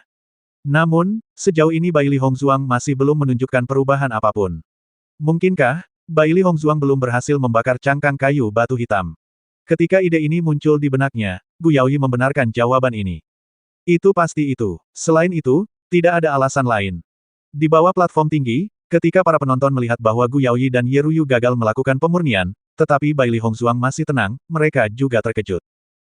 Namun, sejauh ini Bai Li Hongzhuang masih belum menunjukkan perubahan apapun. Mungkinkah, Bai Li Hongzhuang belum berhasil membakar cangkang kayu batu hitam? Ketika ide ini muncul di benaknya, Gu Yaoyi membenarkan jawaban ini. Itu pasti itu. Selain itu, tidak ada alasan lain. Di bawah platform tinggi, ketika para penonton melihat bahwa Gu Yaoyi dan Ye Ruyu gagal melakukan pemurnian, tetapi Bai Li Hongzhuang masih tenang, mereka juga terkejut.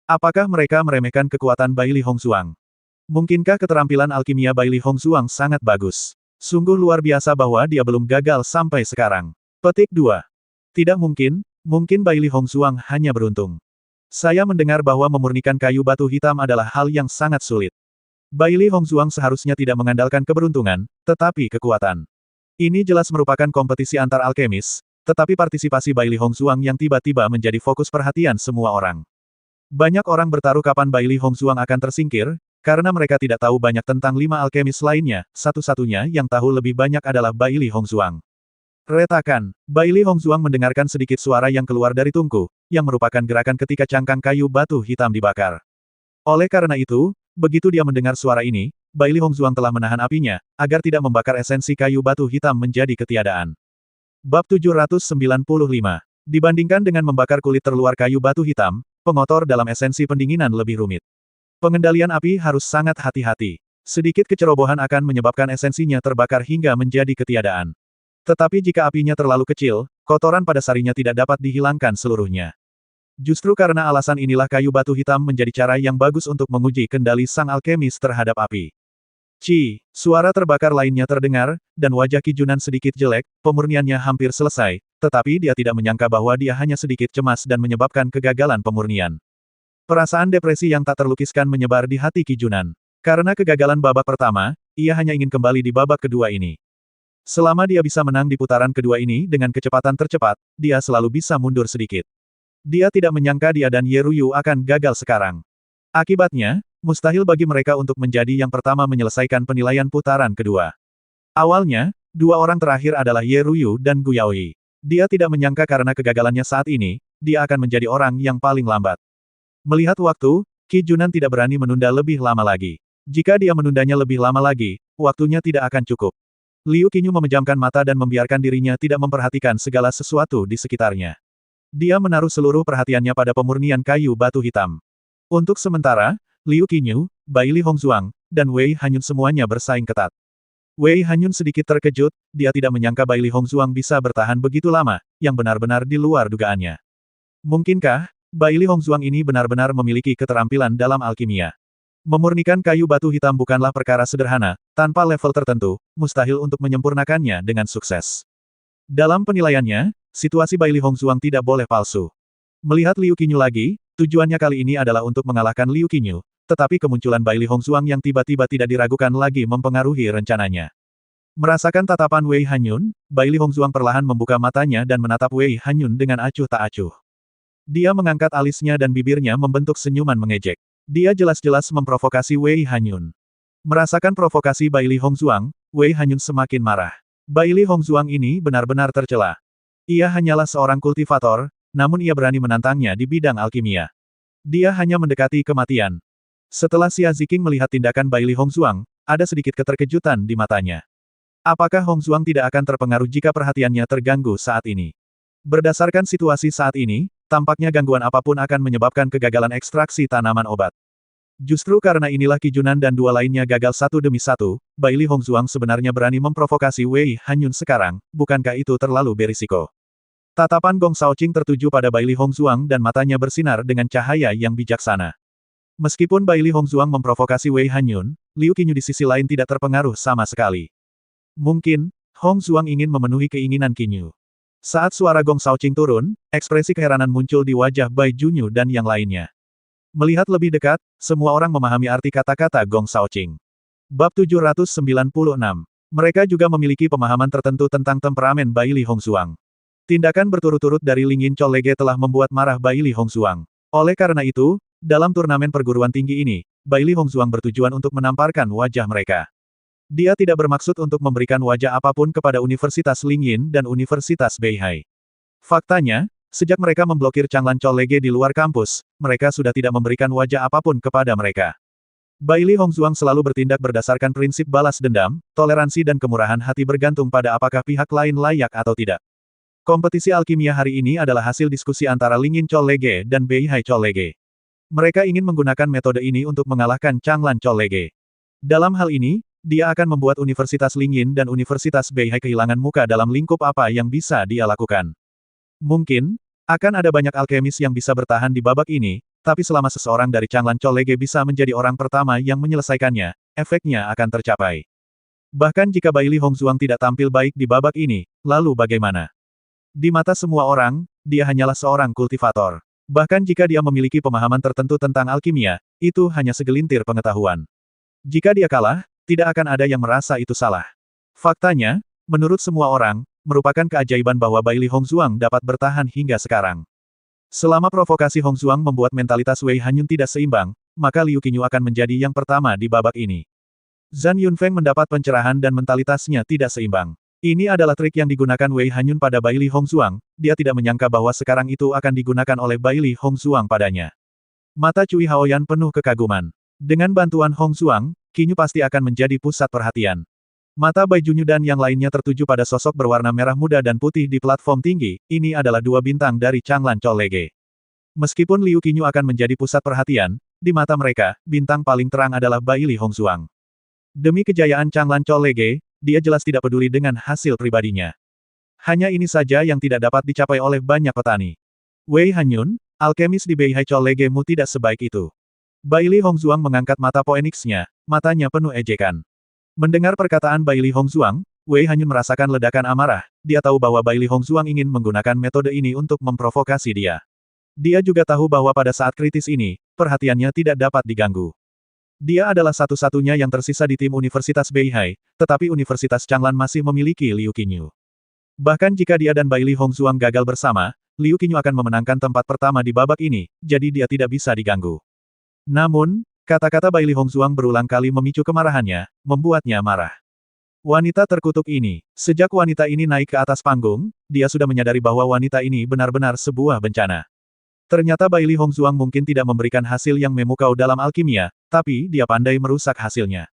Apakah mereka meremehkan kekuatan Bai Li Hongzhuang? Mungkinkah keterampilan alkimia Bai Li Hongzhuang sangat bagus? Sungguh luar biasa bahwa dia belum gagal sampai sekarang. Petik 2. Tidak mungkin, mungkin Bai Li Hongzhuang hanya beruntung. Saya mendengar bahwa memurnikan kayu batu hitam adalah hal yang sangat sulit. Bai Li Hongzhuang seharusnya tidak mengandalkan keberuntungan, tetapi kekuatan. Ini jelas merupakan kompetisi antar alkemis, tetapi partisipasi Bai Li Hongzhuang yang tiba-tiba menjadi fokus perhatian semua orang. Banyak orang bertaruh kapan Bai Li Hongzhuang akan tersingkir, karena mereka tidak tahu banyak tentang 5 alkemis lainnya, satu-satunya yang tahu lebih banyak adalah Bai Li Hongzhuang. Retakan. Baili Hongzuang mendengarkan sedikit suara yang keluar dari tungku, yang merupakan gerakan ketika cangkang kayu batu hitam dibakar. Oleh karena itu, begitu dia mendengar suara ini, Baili Hongzuang telah menahan apinya, agar tidak membakar esensi kayu batu hitam menjadi ketiadaan. Bab 795. Dibandingkan dengan membakar kulit terluar kayu batu hitam, pengotor dalam esensi pendinginan lebih rumit. Pengendalian api harus sangat hati-hati. Sedikit kecerobohan akan menyebabkan esensinya terbakar hingga menjadi ketiadaan. Tetapi jika apinya terlalu kecil, kotoran pada sarinya tidak dapat dihilangkan seluruhnya. Justru karena alasan inilah kayu batu hitam menjadi cara yang bagus untuk menguji kendali sang alkemis terhadap api. Suara terbakar lainnya terdengar, dan wajah Qi Junan sedikit jelek, pemurniannya hampir selesai, tetapi dia tidak menyangka bahwa dia hanya sedikit cemas dan menyebabkan kegagalan pemurnian. Perasaan depresi yang tak terlukiskan menyebar di hati Qi Junan. Karena kegagalan babak pertama, ia hanya ingin kembali di babak kedua ini. Selama dia bisa menang di putaran kedua ini dengan kecepatan tercepat, dia selalu bisa mundur sedikit. Dia tidak menyangka dia dan Ye Ruyu akan gagal sekarang. Akibatnya, mustahil bagi mereka untuk menjadi yang pertama menyelesaikan penilaian putaran kedua. Awalnya, dua orang terakhir adalah Ye Ruyu dan Gu Yaoyi. Dia tidak menyangka karena kegagalannya saat ini, dia akan menjadi orang yang paling lambat. Melihat waktu, Qi Junan tidak berani menunda lebih lama lagi. Jika dia menundanya lebih lama lagi, waktunya tidak akan cukup. Liu Qinyu memejamkan mata dan membiarkan dirinya tidak memperhatikan segala sesuatu di sekitarnya. Dia menaruh seluruh perhatiannya pada pemurnian kayu batu hitam. Untuk sementara, Liu Qinyu, Baili Hongzuang, dan Wei Hanyun semuanya bersaing ketat. Wei Hanyun sedikit terkejut, dia tidak menyangka Baili Hongzuang bisa bertahan begitu lama, yang benar-benar di luar dugaannya. Mungkinkah, Baili Hongzuang ini benar-benar memiliki keterampilan dalam alkimia? Memurnikan kayu batu hitam bukanlah perkara sederhana, tanpa level tertentu, mustahil untuk menyempurnakannya dengan sukses. Dalam penilaiannya, situasi Baili Hongzuang tidak boleh palsu. Melihat Liu Qinyu lagi, tujuannya kali ini adalah untuk mengalahkan Liu Qinyu, tetapi kemunculan Baili Hongzuang yang tiba-tiba tidak diragukan lagi mempengaruhi rencananya. Merasakan tatapan Wei Hanyun, Baili Hongzuang perlahan membuka matanya dan menatap Wei Hanyun dengan acuh tak acuh. Dia mengangkat alisnya dan bibirnya membentuk senyuman mengejek. Dia jelas-jelas memprovokasi Wei Hanyun. Merasakan provokasi Baili Hongzuang, Wei Hanyun semakin marah. Baili Hongzuang ini benar-benar tercela. Ia hanyalah seorang kultivator, namun ia berani menantangnya di bidang alkimia. Dia hanya mendekati kematian. Setelah Xia Ziqing melihat tindakan Baili Hongzuang, ada sedikit keterkejutan di matanya. Apakah Hongzuang tidak akan terpengaruh jika perhatiannya terganggu saat ini? Berdasarkan situasi saat ini, tampaknya gangguan apapun akan menyebabkan kegagalan ekstraksi tanaman obat. Justru karena inilah Qi Junan dan dua lainnya gagal satu demi satu, Baili Hongzuang sebenarnya berani memprovokasi Wei Hanyun sekarang, bukankah itu terlalu berisiko? Tatapan Gong Shaoqing tertuju pada Baili Hongzuang dan matanya bersinar dengan cahaya yang bijaksana. Meskipun Baili Hongzuang memprovokasi Wei Hanyun, Liu Qinyu di sisi lain tidak terpengaruh sama sekali. Mungkin, Hongzuang ingin memenuhi keinginan Qinyu. Saat suara Gong Shaoqing turun, ekspresi keheranan muncul di wajah Bai Junyu dan yang lainnya. Melihat lebih dekat, semua orang memahami arti kata-kata Gong Shaoqing. Bab 796. Mereka juga memiliki pemahaman tertentu tentang temperamen Baili Hongzuang. Tindakan berturut-turut dari Ling Yin Cholege telah membuat marah Baili Hongzuang. Oleh karena itu, dalam turnamen perguruan tinggi ini, Baili Hongzuang bertujuan untuk menamparkan wajah mereka. Dia tidak bermaksud untuk memberikan wajah apapun kepada Universitas Ling Yin dan Universitas Beihai. Faktanya, sejak mereka memblokir Changlan Cholege di luar kampus, mereka sudah tidak memberikan wajah apapun kepada mereka. Baili Hongzuang selalu bertindak berdasarkan prinsip balas dendam, toleransi dan kemurahan hati bergantung pada apakah pihak lain layak atau tidak. Kompetisi alkimia hari ini adalah hasil diskusi antara Ling Yin Cholege dan Beihai Cholege. Mereka ingin menggunakan metode ini untuk mengalahkan Changlan Cholege. Dalam hal ini, dia akan membuat Universitas Ling Yin dan Universitas Beihai kehilangan muka dalam lingkup apa yang bisa dia lakukan. Mungkin, akan ada banyak alkemis yang bisa bertahan di babak ini, tapi selama seseorang dari Changlan Cholege bisa menjadi orang pertama yang menyelesaikannya, efeknya akan tercapai. Bahkan jika Baili Hongzuang tidak tampil baik di babak ini, lalu bagaimana? Di mata semua orang, dia hanyalah seorang kultivator. Bahkan jika dia memiliki pemahaman tertentu tentang alkimia, itu hanya segelintir pengetahuan. Jika dia kalah, tidak akan ada yang merasa itu salah. Faktanya, menurut semua orang, merupakan keajaiban bahwa Baili Hongzuang dapat bertahan hingga sekarang. Selama provokasi Hongzuang membuat mentalitas Wei Hanyun tidak seimbang, maka Liu Qinyu akan menjadi yang pertama di babak ini. Zhan Yunfeng mendapat pencerahan dan mentalitasnya tidak seimbang. Ini adalah trik yang digunakan Wei Hanyun pada Bai Li Hongzuang, dia tidak menyangka bahwa sekarang itu akan digunakan oleh Bai Li Hongzuang padanya. Mata Cui Haoyan penuh kekaguman. Dengan bantuan Hongzuang, Qinyu pasti akan menjadi pusat perhatian. Mata Bai Junyu dan yang lainnya tertuju pada sosok berwarna merah muda dan putih di platform tinggi, ini adalah dua bintang dari Changlan Cholege. Meskipun Liu Qinyu akan menjadi pusat perhatian, di mata mereka, bintang paling terang adalah Bai Li Hongzuang. Demi kejayaan Changlan Cholege, dia jelas tidak peduli dengan hasil pribadinya. Hanya ini saja yang tidak dapat dicapai oleh banyak petani. Wei Hanyun, alkemis di Beihai Cholege-mu tidak sebaik itu. Bai Li Hongzuang mengangkat mata Phoenix-nya, matanya penuh ejekan. Mendengar perkataan Bai Li Hongzuang, Wei Hanyun merasakan ledakan amarah, dia tahu bahwa Bai Li Hongzuang ingin menggunakan metode ini untuk memprovokasi dia. Dia juga tahu bahwa pada saat kritis ini, perhatiannya tidak dapat diganggu. Dia adalah satu-satunya yang tersisa di tim Universitas Beihai, tetapi Universitas Changlan masih memiliki Liu Qinyu. Bahkan jika dia dan Bai Li Hongzuang gagal bersama, Liu Qinyu akan memenangkan tempat pertama di babak ini, jadi dia tidak bisa diganggu. Namun, kata-kata Bai Li Hongzuang berulang kali memicu kemarahannya, membuatnya marah. Wanita terkutuk ini, sejak wanita ini naik ke atas panggung, dia sudah menyadari bahwa wanita ini benar-benar sebuah bencana. Ternyata Bai Li Hongzuang mungkin tidak memberikan hasil yang memukau dalam alkimia, tapi dia pandai merusak hasilnya.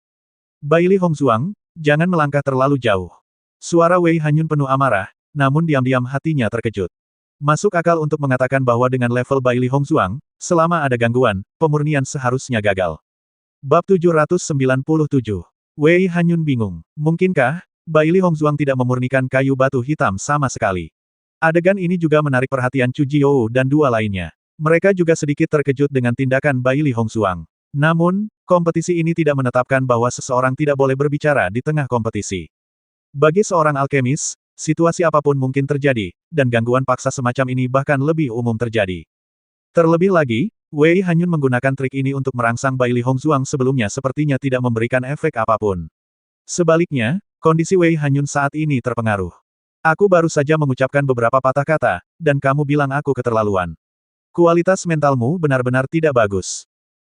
Bai Li Hongzuang, jangan melangkah terlalu jauh. Suara Wei Hanyun penuh amarah, namun diam-diam hatinya terkejut. Masuk akal untuk mengatakan bahwa dengan level Bai Li Hongzuang, selama ada gangguan, pemurnian seharusnya gagal. Bab 797. Wei Hanyun bingung. Mungkinkah, Bai Li Hongzuang tidak memurnikan kayu batu hitam sama sekali? Adegan ini juga menarik perhatian Chu Jiou dan dua lainnya. Mereka juga sedikit terkejut dengan tindakan Bai Li Hongzuang. Namun, kompetisi ini tidak menetapkan bahwa seseorang tidak boleh berbicara di tengah kompetisi. Bagi seorang alkemis, situasi apapun mungkin terjadi, dan gangguan paksa semacam ini bahkan lebih umum terjadi. Terlebih lagi, Wei Hanyun menggunakan trik ini untuk merangsang Bai Li Hongzuang sebelumnya sepertinya tidak memberikan efek apapun. Sebaliknya, kondisi Wei Hanyun saat ini terpengaruh. Aku baru saja mengucapkan beberapa patah kata, dan kamu bilang aku keterlaluan. Kualitas mentalmu benar-benar tidak bagus.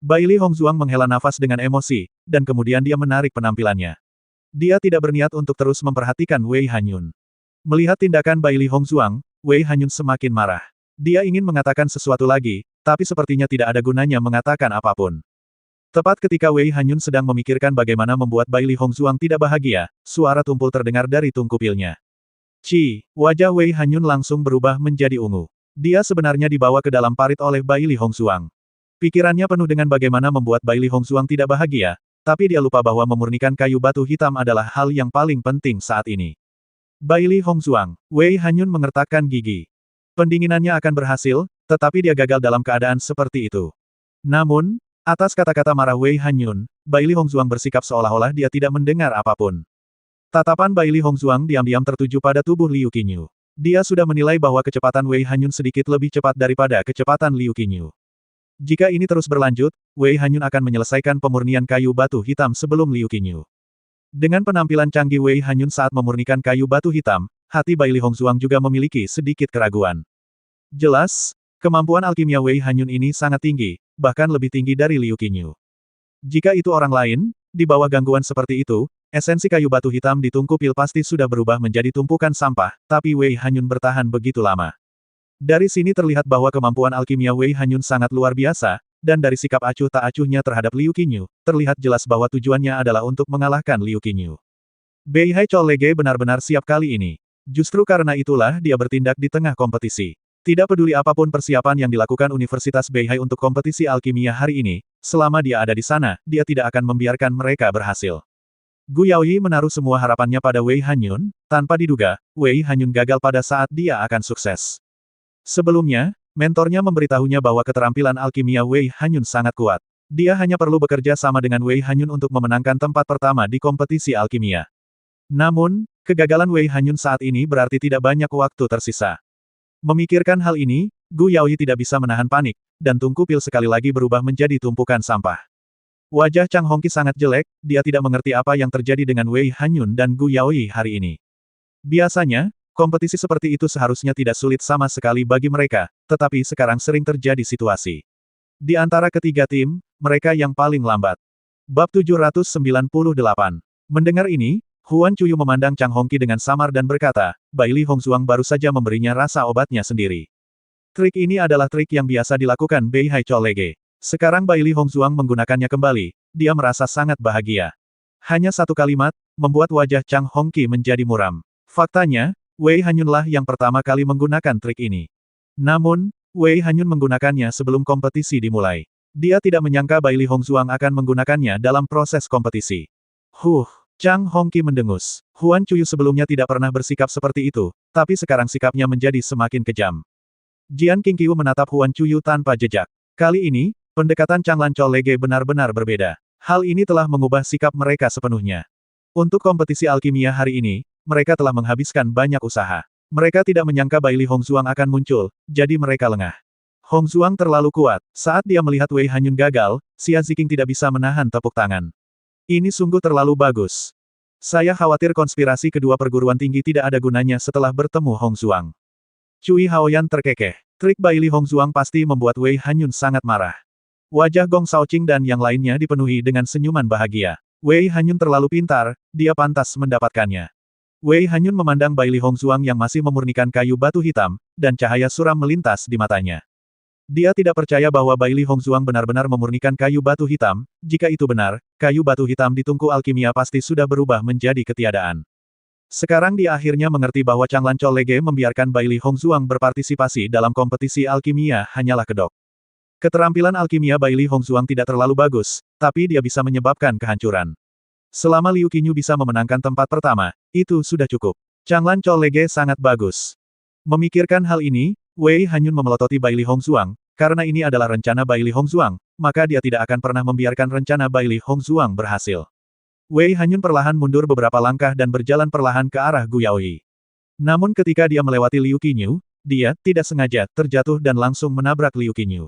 Bai Li Hongzuang menghela nafas dengan emosi, dan kemudian dia menarik penampilannya. Dia tidak berniat untuk terus memperhatikan Wei Hanyun. Melihat tindakan Bai Li Hongzuang, Wei Hanyun semakin marah. Dia ingin mengatakan sesuatu lagi, tapi sepertinya tidak ada gunanya mengatakan apapun. Tepat ketika Wei Hanyun sedang memikirkan bagaimana membuat Bai Li Hongzuang tidak bahagia, suara tumpul terdengar dari tungkupilnya. Wajah Wei Hanyun langsung berubah menjadi ungu. Dia sebenarnya dibawa ke dalam parit oleh Bai Li Hongzuang. Pikirannya penuh dengan bagaimana membuat Bai Li Hongzuang tidak bahagia, tapi dia lupa bahwa memurnikan kayu batu hitam adalah hal yang paling penting saat ini. Bai Li Hongzuang, Wei Hanyun mengertakkan gigi. Pendinginannya akan berhasil, tetapi dia gagal dalam keadaan seperti itu. Namun, atas kata-kata marah Wei Hanyun, Bai Li Hongzuang bersikap seolah-olah dia tidak mendengar apapun. Tatapan Bai Li Hongzuang diam-diam tertuju pada tubuh Liu Qinyu. Dia sudah menilai bahwa kecepatan Wei Hanyun sedikit lebih cepat daripada kecepatan Liu Qinyu. Jika ini terus berlanjut, Wei Hanyun akan menyelesaikan pemurnian kayu batu hitam sebelum Liu Qinyu. Dengan penampilan canggih Wei Hanyun saat memurnikan kayu batu hitam, hati Bai Li Hongzuang juga memiliki sedikit keraguan. Jelas, kemampuan alkimia Wei Hanyun ini sangat tinggi, bahkan lebih tinggi dari Liu Qinyu. Jika itu orang lain, di bawah gangguan seperti itu, esensi kayu batu hitam di tungku pil pasti sudah berubah menjadi tumpukan sampah, tapi Wei Hanyun bertahan begitu lama. Dari sini terlihat bahwa kemampuan alkimia Wei Hanyun sangat luar biasa, dan dari sikap acuh tak acuhnya terhadap Liu Qinyu, terlihat jelas bahwa tujuannya adalah untuk mengalahkan Liu Qinyu. Beihai Cholege benar-benar siap kali ini. Justru karena itulah dia bertindak di tengah kompetisi. Tidak peduli apapun persiapan yang dilakukan Universitas Beihai untuk kompetisi alkimia hari ini, selama dia ada di sana, dia tidak akan membiarkan mereka berhasil. Gu Yaoyi menaruh semua harapannya pada Wei Hanyun, tanpa diduga, Wei Hanyun gagal pada saat dia akan sukses. Sebelumnya, mentornya memberitahunya bahwa keterampilan alkimia Wei Hanyun sangat kuat. Dia hanya perlu bekerja sama dengan Wei Hanyun untuk memenangkan tempat pertama di kompetisi alkimia. Namun, kegagalan Wei Hanyun saat ini berarti tidak banyak waktu tersisa. Memikirkan hal ini, Gu Yaoyi tidak bisa menahan panik, dan tungku pil sekali lagi berubah menjadi tumpukan sampah. Wajah Chang Hongqi sangat jelek, dia tidak mengerti apa yang terjadi dengan Wei Hanyun dan Gu Yaoyi hari ini. Biasanya, kompetisi seperti itu seharusnya tidak sulit sama sekali bagi mereka, tetapi sekarang sering terjadi situasi. Di antara ketiga tim, mereka yang paling lambat. Bab 798. Mendengar ini, Huan Chuyu memandang Chang Hongqi dengan samar dan berkata, Bai Li Hongzuang baru saja memberinya rasa obatnya sendiri. Trik ini adalah trik yang biasa dilakukan Bei Hai Cholege. Sekarang Bai Li Hongzuang menggunakannya kembali, dia merasa sangat bahagia. Hanya satu kalimat, membuat wajah Chang Hongqi menjadi muram. Faktanya, Wei Hanyunlah yang pertama kali menggunakan trik ini. Namun, Wei Hanyun menggunakannya sebelum kompetisi dimulai. Dia tidak menyangka Bai Li Hongzuang akan menggunakannya dalam proses kompetisi. Chang Hongqi mendengus. Huan Chuyu sebelumnya tidak pernah bersikap seperti itu, tapi sekarang sikapnya menjadi semakin kejam. Jian Qingqiu menatap Huan Chuyu tanpa jejak. Kali ini, pendekatan Chang Lan Cholege benar-benar berbeda. Hal ini telah mengubah sikap mereka sepenuhnya. Untuk kompetisi alkimia hari ini, mereka telah menghabiskan banyak usaha. Mereka tidak menyangka Bai Li Hongzuang akan muncul, jadi mereka lengah. Hongzuang terlalu kuat. Saat dia melihat Wei Hanyun gagal, Xia Ziqing tidak bisa menahan tepuk tangan. Ini sungguh terlalu bagus. Saya khawatir konspirasi kedua perguruan tinggi tidak ada gunanya setelah bertemu Hongzuang. Cui Haoyan terkekeh. Trik Bai Li Hongzuang pasti membuat Wei Hanyun sangat marah. Wajah Gong Shaoqing dan yang lainnya dipenuhi dengan senyuman bahagia. Wei Hanyun terlalu pintar, dia pantas mendapatkannya. Wei Hanyun memandang Bai Li Hongzuang yang masih memurnikan kayu batu hitam, dan cahaya suram melintas di matanya. Dia tidak percaya bahwa Bai Li Hongzuang benar-benar memurnikan kayu batu hitam, jika itu benar, kayu batu hitam di tungku alkimia pasti sudah berubah menjadi ketiadaan. Sekarang dia akhirnya mengerti bahwa Chang Lan Cholege membiarkan Bai Li Hongzuang berpartisipasi dalam kompetisi alkimia hanyalah kedok. Keterampilan alkimia Bai Li Hongzuang tidak terlalu bagus, tapi dia bisa menyebabkan kehancuran. Selama Liu Qingyu bisa memenangkan tempat pertama, itu sudah cukup. Chang Lan Cholege sangat bagus. Memikirkan hal ini, Wei Hanyun memelototi Bai Li Hongzuang, karena ini adalah rencana Bai Li Hongzuang, maka dia tidak akan pernah membiarkan rencana Bai Li Hongzuang berhasil. Wei Hanyun perlahan mundur beberapa langkah dan berjalan perlahan ke arah Gu Yaoyi. Namun ketika dia melewati Liu Qingyu, dia tidak sengaja terjatuh dan langsung menabrak Liu Qingyu.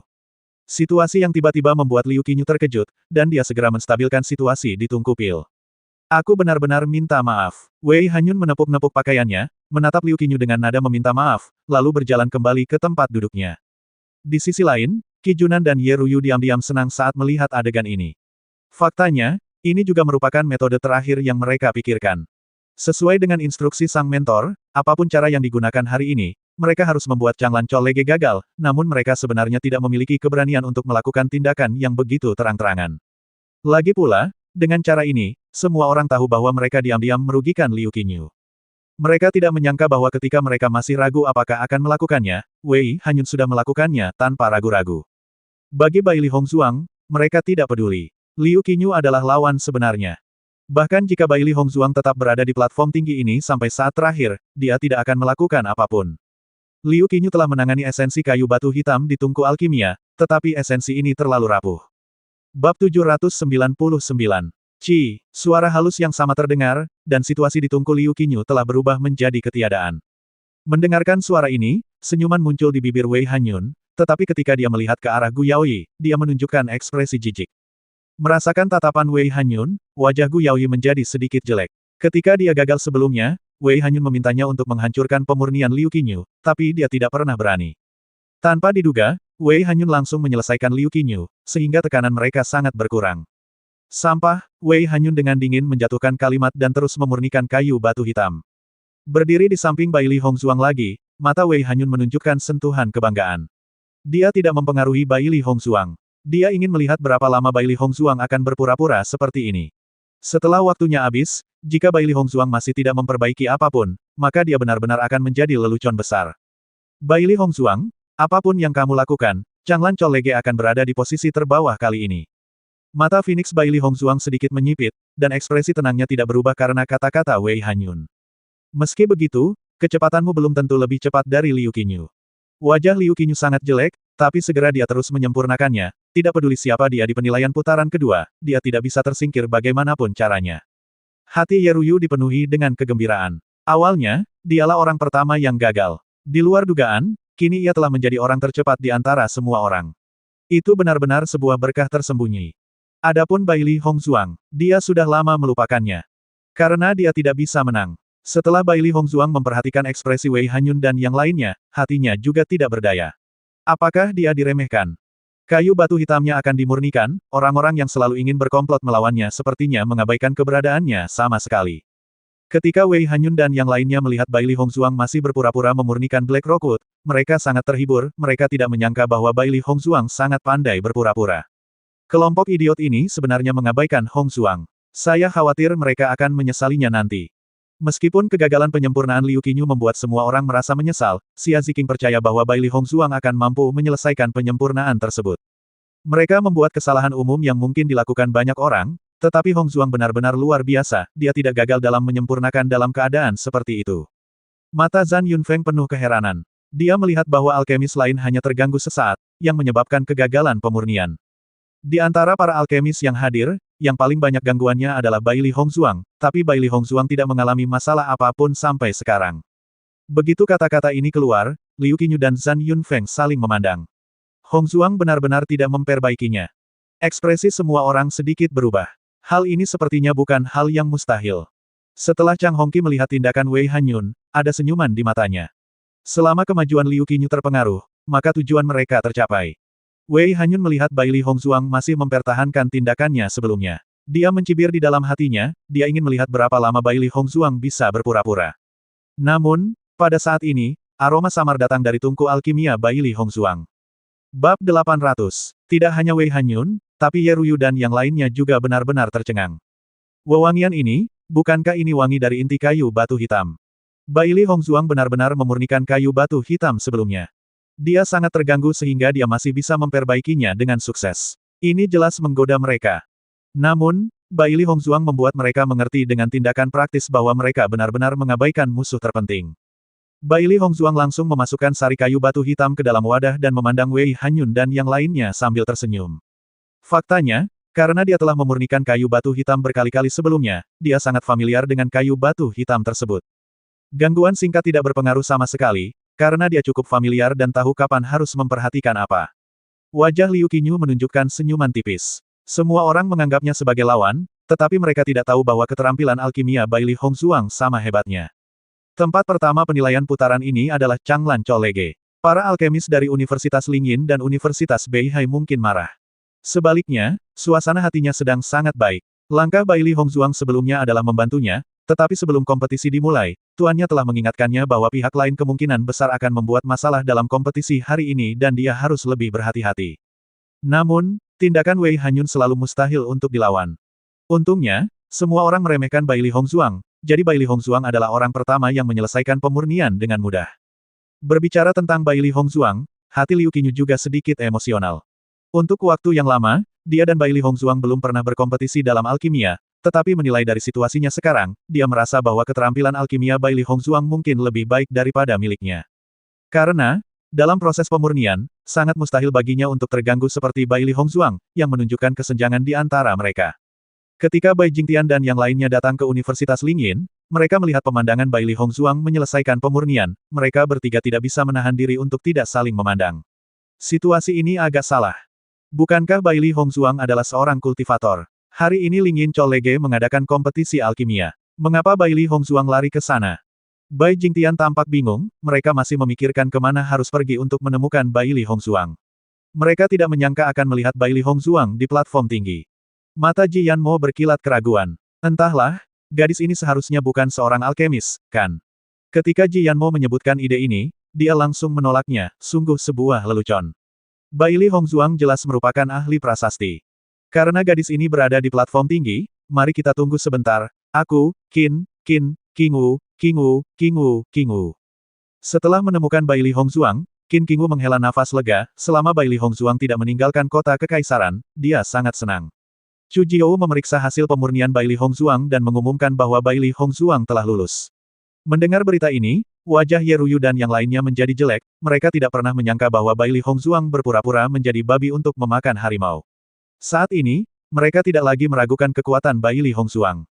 Situasi yang tiba-tiba membuat Liu Qingyu terkejut, dan dia segera menstabilkan situasi di tungku pil. Aku benar-benar minta maaf. Wei Hanyun menepuk-nepuk pakaiannya, menatap Liu Qingyu dengan nada meminta maaf, lalu berjalan kembali ke tempat duduknya. Di sisi lain, Qi Junan dan Ye Ruyu diam-diam senang saat melihat adegan ini. Faktanya, ini juga merupakan metode terakhir yang mereka pikirkan. Sesuai dengan instruksi sang mentor, apapun cara yang digunakan hari ini, mereka harus membuat Chang Lan Cholege gagal, namun mereka sebenarnya tidak memiliki keberanian untuk melakukan tindakan yang begitu terang-terangan. Lagi pula, dengan cara ini, semua orang tahu bahwa mereka diam-diam merugikan Liu Qingyu. Mereka tidak menyangka bahwa ketika mereka masih ragu apakah akan melakukannya, Wei Hanyun sudah melakukannya tanpa ragu-ragu. Bagi Bai Li Hongzuang, mereka tidak peduli. Liu Qingyu adalah lawan sebenarnya. Bahkan jika Bai Li Hongzuang tetap berada di platform tinggi ini sampai saat terakhir, dia tidak akan melakukan apapun. Liu Qingyu telah menangani esensi kayu batu hitam di tungku alkimia, tetapi esensi ini terlalu rapuh. Bab 799. Suara halus yang sama terdengar, dan situasi di tungku Liu Qingyu telah berubah menjadi ketiadaan. Mendengarkan suara ini, senyuman muncul di bibir Wei Hanyun, tetapi ketika dia melihat ke arah Gu Yaoyi, dia menunjukkan ekspresi jijik. Merasakan tatapan Wei Hanyun, wajah Gu Yaoyi menjadi sedikit jelek. Ketika dia gagal sebelumnya, Wei Hanyun memintanya untuk menghancurkan pemurnian Liu Qingyu, tapi dia tidak pernah berani. Tanpa diduga, Wei Hanyun langsung menyelesaikan Liu Qingyu, sehingga tekanan mereka sangat berkurang. Sampah, Wei Hanyun dengan dingin menjatuhkan kalimat dan terus memurnikan kayu batu hitam. Berdiri di samping Bai Li Hongzuang lagi, mata Wei Hanyun menunjukkan sentuhan kebanggaan. Dia tidak mempengaruhi Bai Li Hongzuang. Dia ingin melihat berapa lama Bai Li Hongzuang akan berpura-pura seperti ini. Setelah waktunya habis, jika Bai Li Hongzuang masih tidak memperbaiki apapun, maka dia benar-benar akan menjadi lelucon besar. Bai Li Hongzuang, apapun yang kamu lakukan, Chang Lan Cholege akan berada di posisi terbawah kali ini. Mata Phoenix Bai Li Hongzuang sedikit menyipit, dan ekspresi tenangnya tidak berubah karena kata-kata Wei Hanyun. Meski begitu, kecepatanmu belum tentu lebih cepat dari Liu Qingyu. Wajah Liu Qingyu sangat jelek, tapi segera dia terus menyempurnakannya, tidak peduli siapa dia di penilaian putaran kedua, dia tidak bisa tersingkir bagaimanapun caranya. Hati Ye Ruyu dipenuhi dengan kegembiraan. Awalnya, dialah orang pertama yang gagal. Di luar dugaan, kini ia telah menjadi orang tercepat di antara semua orang. Itu benar-benar sebuah berkah tersembunyi. Adapun Bai Li Hongzuang, dia sudah lama melupakannya. Karena dia tidak bisa menang. Setelah Bai Li Hongzuang memperhatikan ekspresi Wei Hanyun dan yang lainnya, hatinya juga tidak berdaya. Apakah dia diremehkan? Kayu batu hitamnya akan dimurnikan, orang-orang yang selalu ingin berkomplot melawannya sepertinya mengabaikan keberadaannya sama sekali. Ketika Wei Hanyun dan yang lainnya melihat Bai Li Hongzhuang masih berpura-pura memurnikan Black Rockwood, mereka sangat terhibur, mereka tidak menyangka bahwa Bai Li Hongzhuang sangat pandai berpura-pura. Kelompok idiot ini sebenarnya mengabaikan Hongzhuang. Saya khawatir mereka akan menyesalinya nanti. Meskipun kegagalan penyempurnaan Liu Qinyu membuat semua orang merasa menyesal, Xia Ziqing percaya bahwa Bai Li Hongzhuang akan mampu menyelesaikan penyempurnaan tersebut. Mereka membuat kesalahan umum yang mungkin dilakukan banyak orang, tetapi Hongzhuang benar-benar luar biasa, dia tidak gagal dalam menyempurnakan dalam keadaan seperti itu. Mata Zhan Yunfeng penuh keheranan. Dia melihat bahwa alkemis lain hanya terganggu sesaat, yang menyebabkan kegagalan pemurnian. Di antara para alkemis yang hadir, yang paling banyak gangguannya adalah Bai Li Hongzhuang, tapi Bai Li Hongzhuang tidak mengalami masalah apapun sampai sekarang. Begitu kata-kata ini keluar, Liu Qinyu dan Zhan Yunfeng saling memandang. Hongzhuang benar-benar tidak memperbaikinya. Ekspresi semua orang sedikit berubah. Hal ini sepertinya bukan hal yang mustahil. Setelah Chang Hongqi melihat tindakan Wei Hanyun, ada senyuman di matanya. Selama kemajuan Liu Qinyu terpengaruh, maka tujuan mereka tercapai. Wei Hanyun melihat Bai Li Hongzhuang masih mempertahankan tindakannya sebelumnya. Dia mencibir di dalam hatinya, dia ingin melihat berapa lama Bai Li Hongzhuang bisa berpura-pura. Namun, pada saat ini, aroma samar datang dari tungku alkimia Bai Li Hongzhuang. Bab 800. Tidak hanya Wei Hanyun, tapi Ye Ruyu dan yang lainnya juga benar-benar tercengang. Wewangian ini, bukankah ini wangi dari inti kayu batu hitam? Bai Li Hongzhuang benar-benar memurnikan kayu batu hitam sebelumnya. Dia sangat terganggu sehingga dia masih bisa memperbaikinya dengan sukses. Ini jelas menggoda mereka. Namun, Bai Li Hongzhuang membuat mereka mengerti dengan tindakan praktis bahwa mereka benar-benar mengabaikan musuh terpenting. Bai Li Hongzhuang langsung memasukkan sari kayu batu hitam ke dalam wadah dan memandang Wei Hanyun dan yang lainnya sambil tersenyum. Faktanya, karena dia telah memurnikan kayu batu hitam berkali-kali sebelumnya, dia sangat familiar dengan kayu batu hitam tersebut. Gangguan singkat tidak berpengaruh sama sekali, karena dia cukup familiar dan tahu kapan harus memperhatikan apa. Wajah Liu Qinyu menunjukkan senyuman tipis. Semua orang menganggapnya sebagai lawan, tetapi mereka tidak tahu bahwa keterampilan alkimia Bai Li Hongzhuang sama hebatnya. Tempat pertama penilaian putaran ini adalah Changlan Cholege. Para alkemis dari Universitas Lingyin dan Universitas Beihai mungkin marah. Sebaliknya, suasana hatinya sedang sangat baik. Langkah Bai Li Hongzhuang sebelumnya adalah membantunya, tetapi sebelum kompetisi dimulai, tuannya telah mengingatkannya bahwa pihak lain kemungkinan besar akan membuat masalah dalam kompetisi hari ini dan dia harus lebih berhati-hati. Namun, tindakan Wei Hanyun selalu mustahil untuk dilawan. Untungnya, semua orang meremehkan Bai Li Hongzhuang, jadi Bai Li Hongzhuang adalah orang pertama yang menyelesaikan pemurnian dengan mudah. Berbicara tentang Bai Li Hongzhuang, hati Liu Qinyu juga sedikit emosional. Untuk waktu yang lama, dia dan Bai Li Hongzhuang belum pernah berkompetisi dalam alkimia, tetapi menilai dari situasinya sekarang, dia merasa bahwa keterampilan alkimia Bai Li Hongzhuang mungkin lebih baik daripada miliknya. Karena, dalam proses pemurnian, sangat mustahil baginya untuk terganggu seperti Bai Li Hongzhuang, yang menunjukkan kesenjangan di antara mereka. Ketika Bai Jingtian dan yang lainnya datang ke Universitas Lingyin, mereka melihat pemandangan Bai Li Hongzhuang menyelesaikan pemurnian, mereka bertiga tidak bisa menahan diri untuk tidak saling memandang. Situasi ini agak salah. Bukankah Bai Li Hongzhuang adalah seorang kultivator? Hari ini Lingyin Cholege mengadakan kompetisi alkimia. Mengapa Bai Li Hongzhuang lari ke sana? Bai Jingtian tampak bingung, mereka masih memikirkan kemana harus pergi untuk menemukan Bai Li Hongzhuang. Mereka tidak menyangka akan melihat Bai Li Hongzhuang di platform tinggi. Mata Ji Yanmo berkilat keraguan. Entahlah, gadis ini seharusnya bukan seorang alkemis, kan? Ketika Ji Yanmo menyebutkan ide ini, dia langsung menolaknya, sungguh sebuah lelucon. Bai Li Hongzhuang jelas merupakan ahli prasasti. Karena gadis ini berada di platform tinggi, mari kita tunggu sebentar. Aku, Qingwu. Setelah menemukan Bai Li Hongzhuang, Qingwu menghela nafas lega, selama Bai Li Hongzhuang tidak meninggalkan kota kekaisaran, dia sangat senang. Chu Jiou memeriksa hasil pemurnian Bai Li Hongzhuang dan mengumumkan bahwa Bai Li Hongzhuang telah lulus. Mendengar berita ini, wajah Ye Ruyu dan yang lainnya menjadi jelek, mereka tidak pernah menyangka bahwa Bai Li Hongzhuang berpura-pura menjadi babi untuk memakan harimau. Saat ini, mereka tidak lagi meragukan kekuatan Bai Li Hongzhuang.